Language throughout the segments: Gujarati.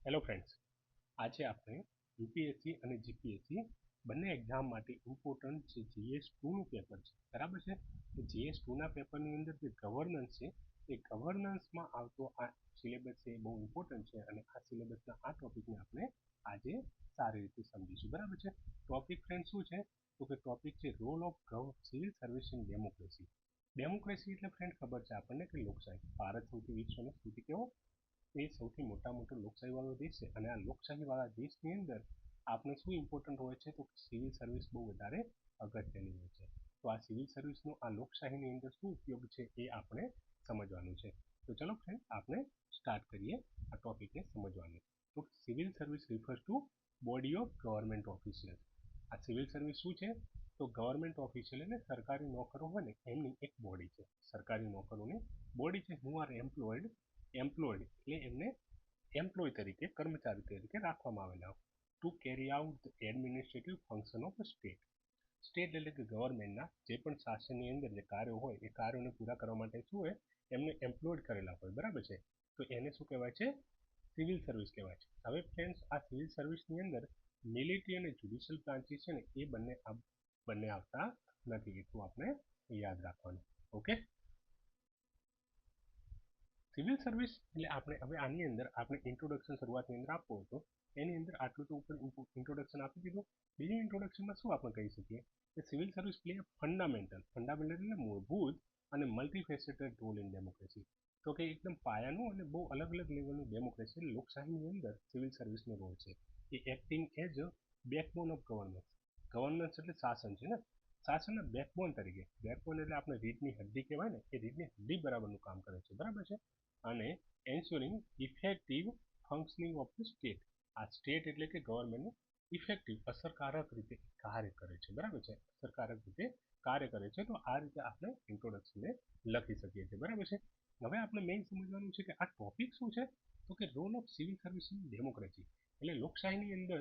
હેલો ફ્રેન્ડ્સ, આજે આપણે યુપીએસસી અને જીપીએસસી બંને એક્ઝામ માટે ઇમ્પોર્ટન્ટ જે GS2નું પેપર છે, બરાબર છે. તો GS2ના પેપરની અંદર જે ગવર્નન્સ છે એ ગવર્નન્સમાં આવતો આ સિલેબસ છે એ બહુ ઇમ્પોર્ટન્ટ છે અને આ સિલેબસના આ ટોપિકને આપણે આજે સારી રીતે સમજીશું, બરાબર છે. ટોપિક ફ્રેન્ડ શું છે? તો કે ટોપિક છે role of civil service in democracy. Democracy એટલે ફ્રેન્ડ ખબર છે આપણને કે લોકશાહી. ભારત સૌથી વિશ્વનો સૌથી કેવો એ સૌથી મોટો લોકશાહીવાળો દેશ છે અને આ લોકશાહીવાળા દેશની અંદર આપણે શું ઇમ્પોર્ટન્ટ હોય છે તો સિવિલ સર્વિસ બહુ વધારે અગત્યની હોય છે. તો આ સિવિલ સર્વિસનો આ લોકશાહીની અંદર શું ઉપયોગ છે એ આપણે સમજવાનું છે. તો ચલો ફ્રેન્ડ આપણે સ્ટાર્ટ કરીએ આ ટોપિકને સમજવાનું. તો civil service refers two body of government official. આ સિવિલ સર્વિસ શું છે? તો ગવર્મેન્ટ ઓફિશિયલ એટલે સરકારી નોકરો હોય ને એમની એક બોડી છે. સરકારી નોકરોની બોડી છે. હુ આર એમ્પ્લોયડ એટલે એમને એમ્પ્લોય તરીકે કર્મચારી તરીકે રાખવામાં આવેલા two carry out the administrative function of state. State એટલે કે ગવર્મેન્ટના જે પણ શાસનની અંદર જે કાર્યો હોય એ કાર્યોને પૂરા કરવા માટે શું હોય એમને એમ્પ્લોયડ કરેલા હોય, બરાબર છે. તો એને શું કહેવાય છે? સિવિલ સર્વિસ કહેવાય છે. હવે ફ્રેન્ડ્સ, આ સિવિલ સર્વિસની અંદર મિલિટરી અને જ્યુડિશિયલ બ્રાન્ચીસ છે ને એ બંને આવતા નથી. એટલું આપણે યાદ રાખવાનું. ઓકે, સિવિલ સર્વિસ એટલે આપણે હવે આની અંદર આપણે ઇન્ટ્રોડક્શન શરૂઆતની અંદર આપવું હતું એની અંદર આટલું તો ઉપર ઇન્ટ્રોડક્શન આપી દીધું. બીજું ઇન્ટ્રોડક્શનમાં શું આપણે કહી શકીએ કે સિવિલ સર્વિસ પ્લે ફંડામેન્ટલ એટલે મૂળભૂત અને મલ્ટીફેસેટેડ રોલ ઇન ડેમોક્રેસી. તો કે એકદમ પાયાનું અને બહુ અલગ અલગ લેવલનું ડેમોક્રેસી લોકશાહીની અંદર સિવિલ સર્વિસનો રોલ છે. એ acting as a backbone of governance એટલે શાસન છે ને, શાસનના બેકબોન તરીકે. બેકબોન એટલે આપણે રીઢની હડ્ડી કહેવાય ને, એ રીઢની હડ્ડી બરાબરનું કામ કરે છે, બરાબર છે. અને એન્શ્યોરિંગ effective functioning of the state. આ સ્ટેટ એટલે કે ગવર્મેન્ટનું ઇફેક્ટિવ અસરકારક રીતે કાર્ય કરે છે, બરાબર છે. અસરકારક રીતે કાર્ય કરે છે. તો આ રીતે આપણે ઇન્ટ્રોડક્શનને લખી શકીએ છીએ, બરાબર છે. હવે આપણે મેઇન સમજવાનું છે કે આ ટોપિક શું છે? તો કે role of civil service in democracy એટલે લોકશાહીની અંદર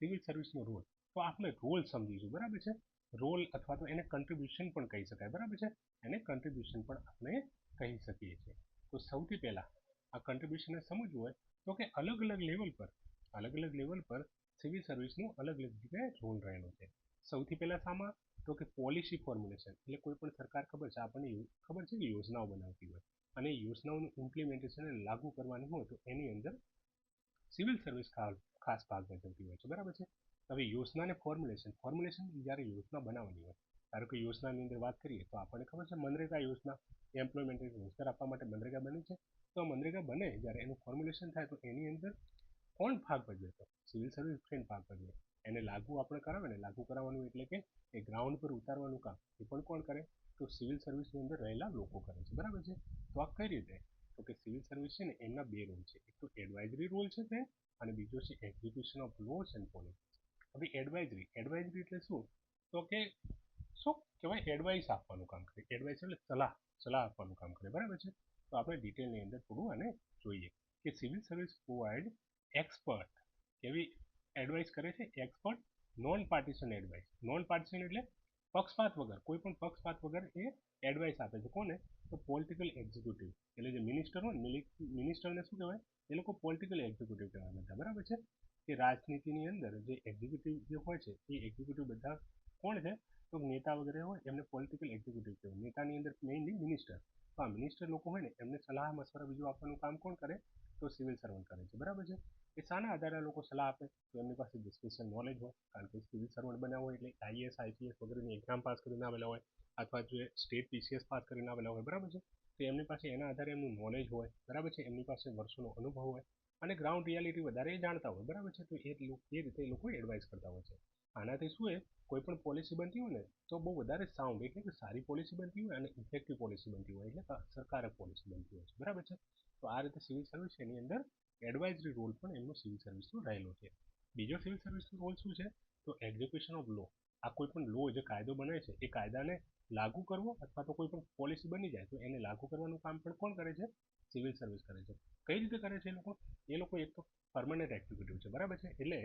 સિવિલ સર્વિસનો રોલ. તો આપણે રોલ સમજીશું, બરાબર છે. રોલ અથવા તો એને કન્ટ્રીબ્યુશન પણ કહી શકાય, બરાબર છે. એને કન્ટ્રીબ્યુશન પણ આપણે કહી શકીએ છીએ. તો સૌથી પહેલાં આ કન્ટ્રીબ્યુશનને સમજવું હોય તો કે અલગ અલગ લેવલ પર સિવિલ સર્વિસનું અલગ અલગ જગ્યાએ રોલ રહેલો છે. સૌથી પહેલાં શામાં? તો કે પોલિસી ફોર્મ્યુલેશન એટલે કોઈ પણ સરકાર ખબર છે આપણને ખબર છે કે યોજનાઓ બનાવતી હોય અને યોજનાઓનું ઇમ્પ્લિમેન્ટેશન લાગુ કરવાની હોય તો એની અંદર સિવિલ સર્વિસ ખાસ ભાગ ભજવતી હોય છે, બરાબર છે. હવે યોજનાને ફોર્મ્યુલેશન જ્યારે યોજના બનાવવાની હોય, ધારો કે યોજનાની અંદર વાત કરીએ તો આપણને ખબર છે મનરેગા યોજના એમ્પ્લોયમેન્ટ રોજગાર આપવા માટે મનરેગા બની છે. તો મનરેગા બને જ્યારે એનું ફોર્મ્યુલેશન થાય તો એની અંદર કોણ ભાગ ભજવે? તો સિવિલ સર્વિસ ફ્રેન્ડ ભાગ ભજવે. એને લાગુ આપણે કરાવે ને, લાગુ કરાવવાનું એટલે કે એ ગ્રાઉન્ડ પર ઉતારવાનું કામ એ પણ કોણ કરે? તો સિવિલ સર્વિસની અંદર રહેલા લોકો કરે છે, બરાબર છે. તો આ કઈ રીતે? તો કે સિવિલ સર્વિસ છે ને એમના બે રોલ છે. એક તો એડવાઇઝરી રોલ છે તે અને બીજો છે execution of loss and policy. હવે એડવાઇઝરી એટલે શું? તો કે શું કહેવાય? એડવાઇસ આપવાનું કામ કરે. એડવાઇસ એટલે સલાહ આપવાનું કામ કરે, બરાબર છે. તો આપણે ડિટેલની અંદર થોડું આને જોઈએ કે સિવિલ સર્વિસ પ્રોવાઈડ એક્સપર્ટ કેવી એડવાઇસ કરે છે? Expert non partition advice. Non partition એટલે પક્ષપાત વગર, કોઈ પણ પક્ષપાત વગર એ એડવાઇસ આપે છે. કોને? તો પોલિટિકલ એક્ઝિક્યુટિવ એટલે જે મિનિસ્ટર હોય ને, મિનિસ્ટરને શું કહેવાય? એ લોકો પોલિટિકલ એક્ઝિક્યુટિવ કહેવાય બધા, બરાબર છે. કે રાજનીતિની અંદર જે એક્ઝિક્યુટિવ જે હોય છે એ એક્ઝિક્યુટિવ બધા કોણ છે? તો નેતા વગેરે હોય એમને પોલિટિકલ એક્ઝિક્યુટિવ કહેવાય. નેતાની અંદર મેઇનલી મિનિસ્ટર. તો આ મિનિસ્ટર લોકો હોય ને એમને સલાહ મશવરા બીજું આપવાનું કામ કોણ કરે? તો સિવિલ સર્વન્ટ કરે છે, બરાબર છે. એ શાના આધારે લોકો સલાહ આપે? તો એમની પાસે જે સ્પેશિયલ નોલેજ હોય, કારણ કે સિવિલ સર્વન્ટ બન્યા હોય એટલે આઈએએસ આઈપીએસ વગેરેની એક્ઝામ પાસ કરીને આવેલા હોય અથવા જે સ્ટેટ પીસીએસ પાસ કરીને આવેલા હોય, બરાબર છે. તો એમની પાસે એના આધારે એમનું નોલેજ હોય, બરાબર છે. એમની પાસે વર્ષોનો અનુભવ હોય અને ગ્રાઉન્ડ રિયાલિટી વધારે જાણતા હોય, બરાબર છે. તો એ રીતે એ લોકો એડવાઇસ કરતા હોય છે. આનાથી શું એ કોઈ પણ પોલિસી બનતી હોય ને તો બહુ વધારે સાઉન્ડ એટલે કે સારી પોલિસી બનતી હોય અને ઇફેક્ટિવ પોલિસી બનતી હોય એટલે અસરકારક પોલિસી બનતી હોય છે, બરાબર છે. તો આ રીતે સિવિલ સર્વિસ એની અંદર એડવાઇઝરી રોલ પણ એમનો સિવિલ સર્વિસનો રહેલો છે. બીજો સિવિલ સર્વિસનો રોલ શું છે? તો એક્ઝિક્યુશન ઓફ લો. આ કોઈ પણ લો જે કાયદો બને છે એ કાયદાને લાગુ કરવો અથવા તો કોઈ પણ પોલિસી બની જાય તો એને લાગુ કરવાનું કામ પણ કોણ કરે છે? સિવિલ સર્વિસ કરે છે. કઈ રીતે કરે છે એ લોકો એક તો પરમનન્ટ એક્ઝિક્યુટિવ છે, બરાબર છે. એટલે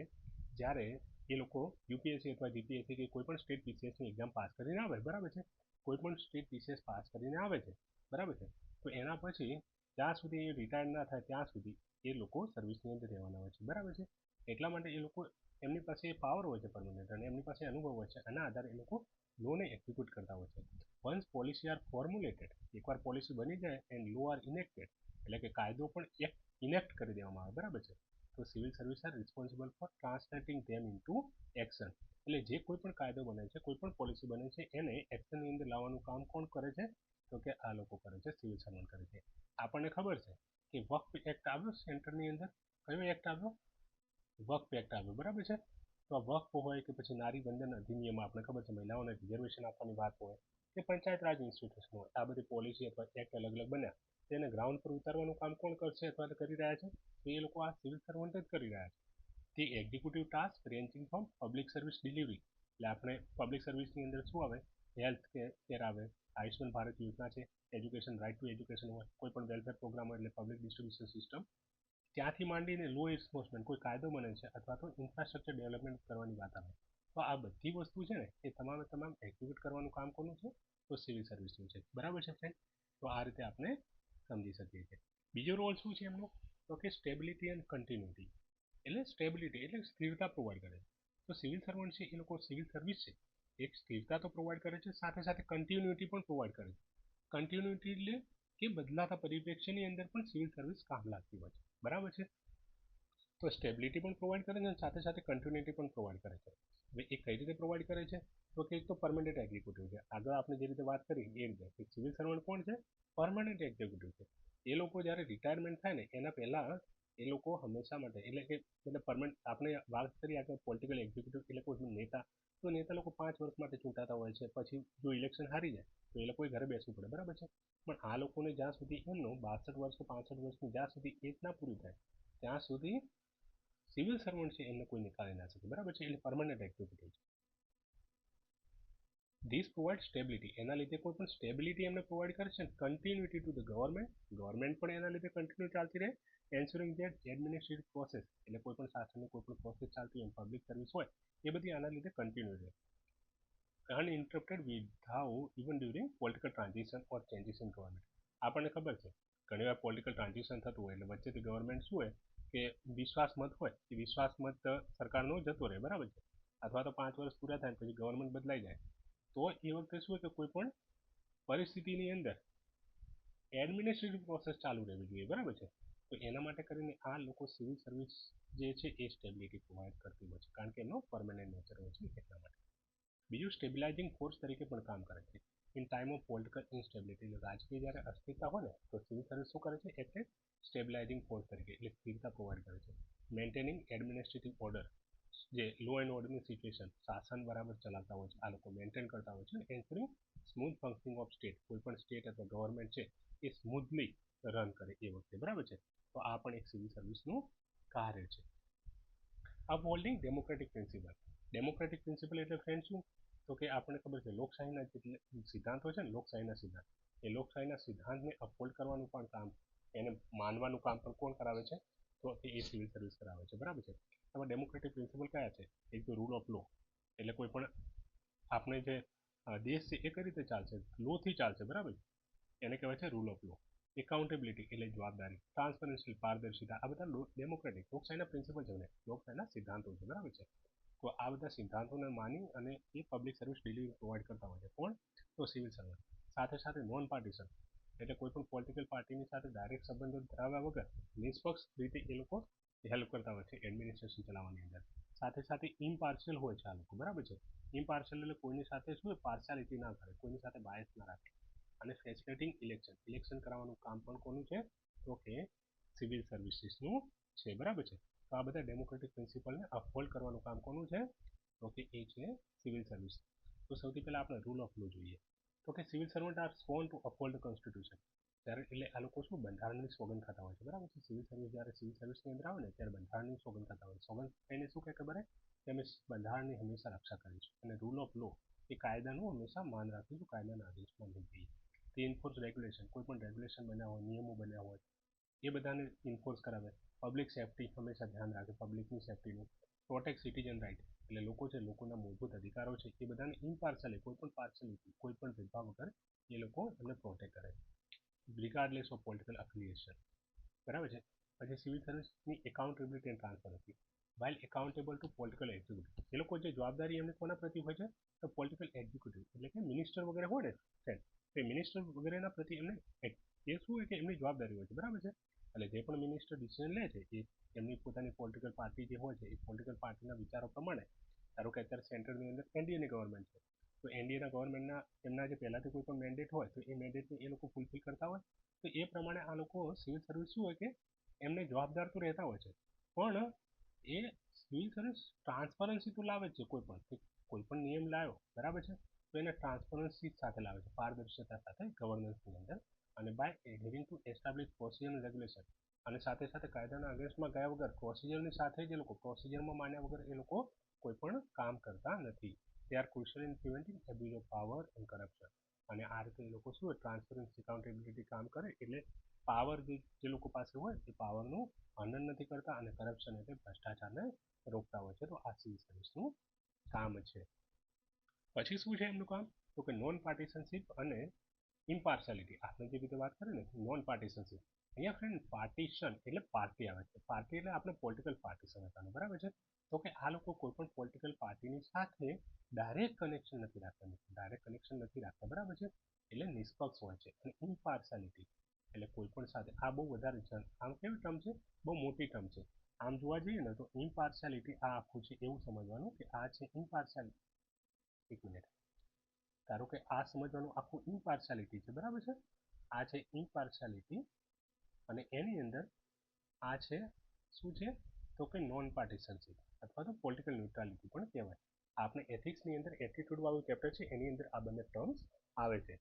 જ્યારે એ લોકો યુપીએસસી અથવા જીપીએસસી કે કોઈ પણ સ્ટેટ પીસીએસની એક્ઝામ પાસ કરીને આવે, બરાબર છે. કોઈ પણ સ્ટેટ પીસીએસ પાસ કરીને આવે છે, બરાબર છે. તો એના પછી જ્યાં સુધી એ રિટાયર ના થાય ત્યાં સુધી એ લોકો સર્વિસની અંદર રહેવાના હોય છે, બરાબર છે. એટલા માટે એ લોકો એમની પાસે પાવર હોય છે પરમનન્ટ અને એમની પાસે અનુભવ હોય છે, આના આધારે એ લોકો લોને એક્ઝિક્યુટ કરતા હોય છે. વન્સ પોલિસી આર ફોર્મ્યુલેટેડ, એકવાર પોલિસી બની જાય એન્ડ લો આર ઇનેક્ટેડ, એટલે કે કાયદો પણ ઇનેક્ટ કરી દેવામાં આવે, બરાબર છે. તો civil service R responsible four translating ધેમ ઇન્ટુ એક્શન, એટલે જે કોઈ પણ કાયદો બને છે, કોઈ પણ પોલિસી બને છે, એને એક્શનની અંદર લાવવાનું કામ કોણ કરે છે? તો કે આ લોકો કરે છે, સિવિલ સર્વન્ટ કરે છે. આપણને ખબર છે કે વક્ફ એક્ટ આવ્યો સેન્ટરની અંદર, કયો એક્ટ આવ્યો? વક્ફ એક્ટ આવ્યો, બરાબર છે. તો આ વક્ફ હોય કે પછી નારી બંધન અધિનિયમ, આપણે ખબર છે મહિલાઓને રિઝર્વેશન આપવાની વાત હોય કે પંચાયત રાજ ઇન્સ્ટિટ્યુશન હોય, આ બધી પોલિસી અથવા એક્ટ અલગ અલગ બન્યા, તેને ગ્રાઉન્ડ પર ઉતારવાનું કામ કોણ કરશે અથવા તો કરી રહ્યા છે? તો એ લોકો આ સિવિલ સર્વન્ટ જ કરી રહ્યા છે. તે executive task ranging from public service delivery, એટલે આપણે પબ્લિક સર્વિસની અંદર શું આવે? હેલ્થ કેર આવે, આયુષ્માન ભારત યોજના છે, એજ્યુકેશન, રાઇટ ટુ એજ્યુકેશન હોય, કોઈ પણ વેલફેર પ્રોગ્રામ હોય એટલે પબ્લિક ડિસ્ટ્રીબ્યુશન સિસ્ટમ, ત્યાંથી માંડીને લો એન્ફોર્સમેન્ટ, કોઈ કાયદો બને છે અથવા તો ઇન્ફ્રાસ્ટ્રક્ચર ડેવલપમેન્ટ કરવાની વાત આવે, તો આ બધી વસ્તુ છે ને એ તમામે તમામ એક્ઝિક્યુટ કરવાનું કામ કોનું છે? તો સિવિલ સર્વિસનું છે, બરાબર છે ફ્રેન્ડ. તો આ રીતે આપણે સમજી શકીએ છીએ. બીજો રોલ શું છે એમનો? તો કે સ્ટેબિલિટી એન્ડ કન્ટિન્યુટી, એટલે સ્ટેબિલિટી એટલે સ્થિરતા પ્રોવાઈડ કરે છે. તો સિવિલ સર્વન્ટ છે એ લોકો સિવિલ સર્વિસ છે, એક સ્થિરતા તો પ્રોવાઈડ કરે છે, સાથે સાથે કન્ટિન્યુટી પણ પ્રોવાઈડ કરે છે. કન્ટિન્યુટી એટલે કે બદલાતા પરિપ્રેક્ષ્યની અંદર પણ સિવિલ સર્વિસ કામ લાગતી હોય છે, બરાબર છે. તો સ્ટેબિલિટી પણ પ્રોવાઈડ કરે છે અને સાથે સાથે કન્ટિન્યુટી પણ પ્રોવાઈડ કરે છે. હવે એ કઈ રીતે પ્રોવાઈડ કરે છે? તો કે એક તો પરમનન્ટ એક્ઝિક્યુટિવ છે, આગળ આપણે જે રીતે વાત કરી એ રીતે સિવિલ સર્વન્ટ કોણ છે? પરમનન્ટ એક્ઝિક્યુટિવ છે. એ લોકો જ્યારે રિટાયરમેન્ટ થાય ને એના પહેલા એ લોકો હંમેશા માટે, એટલે કે એટલે પરમનન્ટ, આપણે વાત કરીએ આગળ પોલિટિકલ એક્ઝિક્યુટિવ એટલે કોઈ નેતા, તો નેતા લોકો 5 વર્ષ માટે ચૂંટાતા હોય છે, પછી જો ઇલેક્શન હારી જાય તો એ લોકોએ ઘરે બેસવું પડે, બરાબર છે. પણ આ લોકોને જ્યાં સુધી એમનું 62 વર્ષ કે 65 વર્ષની જ્યાં સુધી એજ ના પૂરી થાય ત્યાં સુધી સિવિલ સર્વન્ટ છે એમને કોઈ નિકાળી ના શકે, બરાબર છે. એટલે પરમનન્ટ એક્ઝિક્યુટિવ છે. ધીસ પ્રોવાઈડ સ્ટેબિલિટી, એના લીધે કોઈ પણ સ્ટેબિલિટી એમને પ્રોવાઈડ કરે છે. Continuity to the government, government પણ એના લીધે કન્ટિન્યુ ચાલતી રહે. એન્સ્યોરિંગ ધેટ એડમિનિસ્ટ્રેટિવ પ્રોસેસ, એટલે કોઈ પણ શાસનની કોઈ પણ પ્રોસેસ ચાલતી હોય, પબ્લિક સર્વિસ હોય, એ બધી આના લીધે કન્ટિન્યુ રહે. Uninterrupted without even during political transition or changes in government. આપણને ખબર છે ઘણી વાર પોલિટિકલ ટ્રાન્ઝિશન થતું હોય એટલે વચ્ચેથી ગવર્મેન્ટ શું હોય કે વિશ્વાસ મત હોય, એ વિશ્વાસ મત સરકારનો જતો રહે, બરાબર છે. અથવા તો 5 વર્ષ પૂરા થાય પછી ગવર્મેન્ટ બદલાઈ જાય, તો એ વખતે શું હોય કે કોઈ પણ પરિસ્થિતિની અંદર એડમિનિસ્ટ્રેટિવ પ્રોસેસ ચાલુ રહેવી જોઈએ, બરાબર છે. તો એના માટે કરીને આ લોકો સિવિલ સર્વિસ જે છે એ સ્ટેબિલિટી પ્રોવાઈડ કરતી હોય છે, કારણ કે એનો પરમનન્ટ નેચર હોય છે એટલા માટે. બીજું સ્ટેબિલાઇઝિંગ ફોર્સ તરીકે પણ કામ કરે છે. In time of political instability, રાજકીય જ્યારે અસ્થિરતા હોય ને તો સિવિલ સર્વિસ શું કરે છે? એટલે સ્ટેબિલાઇઝિંગ ફોર્સ તરીકે, એટલે સ્થિરતા પ્રોવાઈડ કરે છે. મેન્ટેનિંગ એડમિનિસ્ટ્રેટિવ ઓર્ડર, જે લો એન્ડ ઓર્ડરની સિચ્યુએશન, શાસન બરાબર ચલાવતા હોય છે આ લોકો, મેન્ટેન કરતા હોય છે. એન્સ્યોરિંગ સ્મૂથ ફંક્શનિંગ ઓફ સ્ટેટ, કોઈ પણ સ્ટેટ અથવા ગવર્મેન્ટ છે એ સ્મૂથલી રન કરે એ વખતે, બરાબર છે. તો આ પણ એક સિવિલ સર્વિસનું કાર્ય છે. અપહોલ્ડિંગ ડેમોક્રેટિક પ્રિન્સિપલ, ડેમોક્રેટિક પ્રિન્સિપલ એટલે ફ્રેન્ડ શું? તો કે આપણને ખબર છે લોકશાહીના જે સિદ્ધાંતો છે ને, લોકશાહીના સિદ્ધાંત, એ લોકશાહીના સિદ્ધાંતને અપહોલ્ડ કરવાનું પણ કામ, એને માનવાનું કામ પણ કોણ કરાવે છે? તો એ સિવિલ સર્વિસ કરાવે છે, બરાબર છે. એમાં ડેમોક્રેટિક પ્રિન્સિપલ કયા છે? એક તો રૂલ ઓફ લો, એટલે કોઈ પણ આપણે જે દેશ છે એ કઈ રીતે ચાલશે? લોથી ચાલશે, બરાબર. એને કહેવાય છે રૂલ ઓફ લો. એકાઉન્ટેબિલિટી એટલે જવાબદારી, ટ્રાન્સપરન્સી પારદર્શિતા, આ બધા ડેમોક્રેટિક લોકશાહીના પ્રિન્સિપલ છે, લોકશાહીના સિદ્ધાંતો છે, બરાબર છે. તો આ બધા સિદ્ધાંતોને માની અને એ પબ્લિક સર્વિસ ડિલિવરી પ્રોવાઈડ કરતા હોય છે, કોણ? તો સિવિલ સર્વન્ટ. સાથે સાથે નોન પાર્ટીશન, એટલે કોઈ પણ પોલિટિકલ પાર્ટીની સાથે ડાયરેક્ટ સંબંધો ધરાવ્યા વગર નિષ્પક્ષ રીતે એ લોકો હેલ્પ કરતા હોય છે એડમિનિસ્ટ્રેશન ચલાવવાની અંદર. સાથે સાથે ઇમ્પાર્શિયલ હોય છે આ લોકો, બરાબર છે. ઇમ્પાર્શિયલ એટલે કોઈની સાથે શું પાર્શિયાલિટી ના કરે, કોઈની સાથે બાયસ ના રાખે. અને ફેસિલિટિંગ ઇલેક્શન, ઇલેક્શન કરાવવાનું કામ પણ કોનું છે? તો કે સિવિલ સર્વિસીસનું છે, બરાબર છે. તો આ બધા ડેમોક્રેટિક પ્રિન્સિપલને અપહોલ્ડ કરવાનું કામ કોનું છે? તો કે એ છે સિવિલ સર્વિસ. તો સૌથી પહેલા આપણે રૂલ ઓફ લો જોઈએ. તો કે civil servant are sworn to uphold the constitution, ત્યારે એટલે આ લોકો શું બંધારણની સોગંદ ખાતા હોય છે, બરાબર છે. સિવિલ સર્વિસ જ્યારે સિવિલ સર્વિસની અંદર આવે ને ત્યારે બંધારણની સોગંદ ખાતા હોય છે. સોગંદ એને શું કહે ખબર કે અમે બંધારણની હંમેશા રક્ષા કરીશું અને રૂલ ઓફ લો એ કાયદાનું હંમેશા માન રાખીશું, કાયદાના આદેશમાં નહીં જઈએ. તે ઇન્ફોર્સ રેગ્યુલેશન, કોઈ પણ રેગ્યુલેશન બન્યા હોય, નિયમો બન્યા હોય એ બધાને ઇન્ફોર્સ કરાવે. પબ્લિક સેફ્ટી હંમેશા ધ્યાન રાખે, પબ્લિકની સેફ્ટીનું. પ્રોટેક્ટ સિટીઝન રાઇટ, એટલે લોકો છે, લોકોના મૂળભૂત અધિકારો છે એ બધાને ઇમ્પાર્શિયલી, કોઈ પણ પાર્શિયાલિટી, કોઈ પણ ભેદભાવ વગર એ લોકો એમને પ્રોટેક્ટ કરે. રિગાર્ડલેસ ઓફ પોલિટિકલ અફિલિએશન, બરાબર છે. પછી સિવિલ સર્વિસની accountability and transparency, while accountable to political executive, એ લોકો જે જવાબદારી એમને કોના પ્રતિ હોય છે તો પોલિટિકલ એક્ઝિક્યુટિવ એટલે કે મિનિસ્ટર વગેરે હોય ને તે મિનિસ્ટર વગેરેના પ્રતિ એમને એ શું હોય કે એમની જવાબદારી હોય છે, બરાબર છે. એટલે જે પણ મિનિસ્ટર ડિસિઝન લે છે એ એમની પોતાની પોલિટિકલ પાર્ટી જે હોય છે એ પોલિટિકલ પાર્ટીના વિચારો પ્રમાણે, ધારો કે અત્યારે સેન્ટ્રલની અંદર એનડીએની ગવર્મેન્ટ છે તો એનડીએના ગવર્મેન્ટના એમના જે પહેલાંથી કોઈ પણ મેન્ડેટ હોય તો એ મેન્ડેટને એ લોકો ફૂલફિલ કરતા હોય તો એ પ્રમાણે આ લોકો સિવિલ સર્વિસ શું હોય કે એમને જવાબદાર તો રહેતા હોય છે, પણ એ સિવિલ સર્વિસ ટ્રાન્સપરન્સી તો લાવે જ છે. કોઈ પણ નિયમ લાવ્યો, બરાબર છે, તો એને ટ્રાન્સપરન્સી સાથે લાવે છે, પારદર્શિતા સાથે ગવર્નન્સની અંદર, અને by adhering to establish procedure and regulation, અને સાથે સાથે કાયદાના અગેન્સ્ટમાં ગયા વગર પ્રોસિજરની સાથે જ એ લોકો પ્રોસિજરમાં માન્યા વગર એ લોકો કોઈ પણ કામ કરતા નથી. They are crucial in preventing abuse of power and corruption. અને આ રીતે એ લોકો શું ટ્રાન્સપરન્સી એકાઉન્ટેબિલિટી કામ કરે એટલે પાવર જે લોકો પાસે હોય એ પાવરનું હનન નથી કરતા અને કરપ્શન એટલે ભ્રષ્ટાચારને રોકતા હોય છે. તો આ સિવિલ સર્વિસનું કામ છે. પછી શું છે એમનું કામ તો કે નોન પાર્ટિશનશીપ અને ઇમ્પાર્શિયાલિટી. આપણે જે રીતે વાત કરીએ ને નોન પાર્ટિશનશીપ, અહીંયા ફ્રેન્ડ પાર્ટીશન એટલે પાર્ટી આવે છે. પાર્ટી એટલે આપણે પોલિટિકલ પાર્ટીશન હતા, બરાબર છે. તો કે આ લોકો કોઈ પણ પોલિટિકલ પાર્ટીની સાથે ડાયરેક્ટ કનેક્શન નથી રાખતા, બરાબર છે. એટલે નિષ્પક્ષ હોય છે. અને ઇમ્પાર્શિયાલિટી એટલે કોઈ પણ સાથે, આ બહુ વધારે આમ કેવી ટર્મ છે, બહુ મોટી ટર્મ છે. આમ જોવા જઈએ ને તો ઇમ્પાર્શિયાલિટી આ આખું છે એવું સમજવાનું કે આ છે ઇમ્પાર્શિયાલિટી. એક મિનિટ, ધારો કે આ સમજવાનું આખું ઇમ્પાર્શિયાલિટી છે, બરાબર છે. આ છે ઇમ્પાર્શિયાલિટી અને એની અંદર આ છે શું છે તો કે નોન પાર્ટિશનશીપ અથવા તો પોલિટિકલ ન્યુટ્રાલિટી પણ કહેવાય. આપણે એથિક્સની અંદર એટીટ્યુડ વાળું ચેપ્ટર છે એની અંદર આ બંને ટર્મ્સ આવે છે.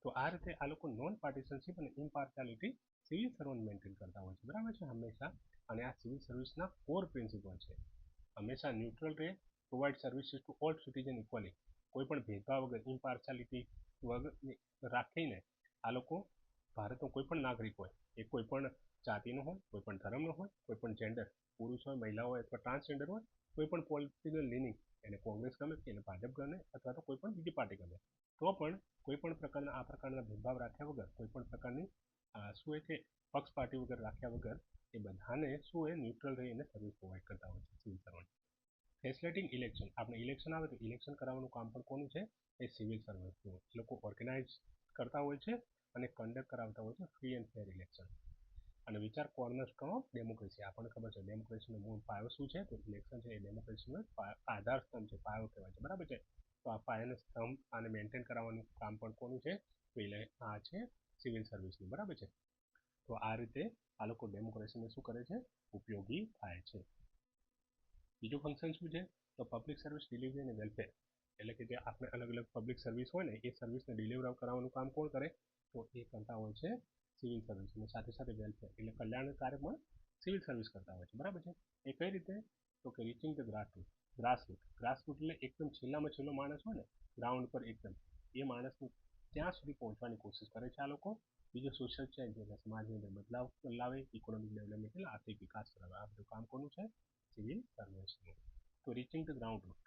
તો આ રીતે આ લોકો નોન પાર્ટિશનશીપ અને ઇમ્પાર્શિયાલિટી સિવિલ સર્વન્ટ મેન્ટેન કરતા હોય છે, બરાબર છે હંમેશા. અને આ સિવિલ સર્વિસના કોર પ્રિન્સિપલ છે. હંમેશા ન્યુટ્રલ રહે, provide services to all citizen equally, કોઈ પણ ભેદભાવ વગર ઇમ્પાર્શિયાલિટી વગર રાખીને આ લોકો ભારતનો કોઈ પણ નાગરિક હોય એ કોઈ પણ જાતિનો હોય, કોઈ પણ ધર્મનો હોય, કોઈ પણ જેન્ડર, પુરુષ હોય, મહિલા હોય અથવા ટ્રાન્સજેન્ડર હોય, કોઈ પણ પોલિટિકલ લિનિંગ, એને કોંગ્રેસ ગમે કે એને ભાજપ ગમે અથવા તો કોઈ પણ બીજી પાર્ટી ગમે, તો પણ કોઈ પણ પ્રકારના આ પ્રકારના ભેદભાવ રાખ્યા વગર, કોઈ પણ પ્રકારની શું હોય કે પક્ષ પાર્ટી વગર રાખ્યા વગર એ બધાને શું હોય ન્યુટ્રલ રહીને સર્વિસ પ્રોવાઈડ કરતા હોય છે સિવિલ સર્વન્ટ. ફેસિલિટીંગ ઇલેક્શન, આપણે ઇલેક્શન આવે તો ઇલેક્શન કરાવવાનું કામ પણ કોનું છે એ સિવિલ સર્વન્ટનું. એ લોકો ઓર્ગેનાઇઝ કરતા હોય છે અને કન્ડક્ટ કરાવતા હોય છે ફ્રી એન્ડ ફેર ઇલેક્શન. અને વિચાર કોર્નરસ્ટોન ઓફ ડેમોક્રેસી, આપણને ખબર છે ડેમોક્રેસીનો મૂળ પાયો શું છે તો ઇલેક્શન છે એ ડેમોક્રેસીનો આધાર સ્તંભ છે, પાયો કહેવાય છે, બરાબર છે. તો આ પાયાનો સ્તંભ આને મેન્ટેન કરાવવાનું કામ પણ કોનું છે તો આ છે સિવિલ સર્વિસનું, બરાબર છે. તો આ રીતે આ લોકો ડેમોક્રેસીને શું કરે છે ઉપયોગી થાય છે. બીજું ફંક્શન શું છે તો પબ્લિક સર્વિસ ડિલિવરી અને વેલફેર, એટલે કે જે આપણે અલગ અલગ પબ્લિક સર્વિસ હોય ને એ સર્વિસને ડિલિવર કરાવવાનું કામ કોણ કરે તો એ કરતા હોય છે સિવિલ સર્વિસ. અને સાથે સાથે વેલફેર એટલે કલ્યાણ કાર્ય પણ સિવિલ સર્વિસ કરતા હોય છે, બરાબર છે. એ કઈ રીતે તો કે રીચિંગ ધ ગ્રાસરૂટ એટલે એકદમ છેલ્લામાં છેલ્લો માણસ હોય ને ગ્રાઉન્ડ પર એકદમ એ માણસનું ત્યાં સુધી પહોંચવાની કોશિશ કરે છે આ લોકો. બીજો સોશિયલ ચેન્જ એટલે સમાજની અંદર બદલાવ લાવે, ઇકોનોમિક ડેવલપમેન્ટ એટલે આર્થિક વિકાસ કરાવે, આ બધું કામ કોનું છે સિવિલ સર્વન્ટ્સનું. તો reaching the ground root,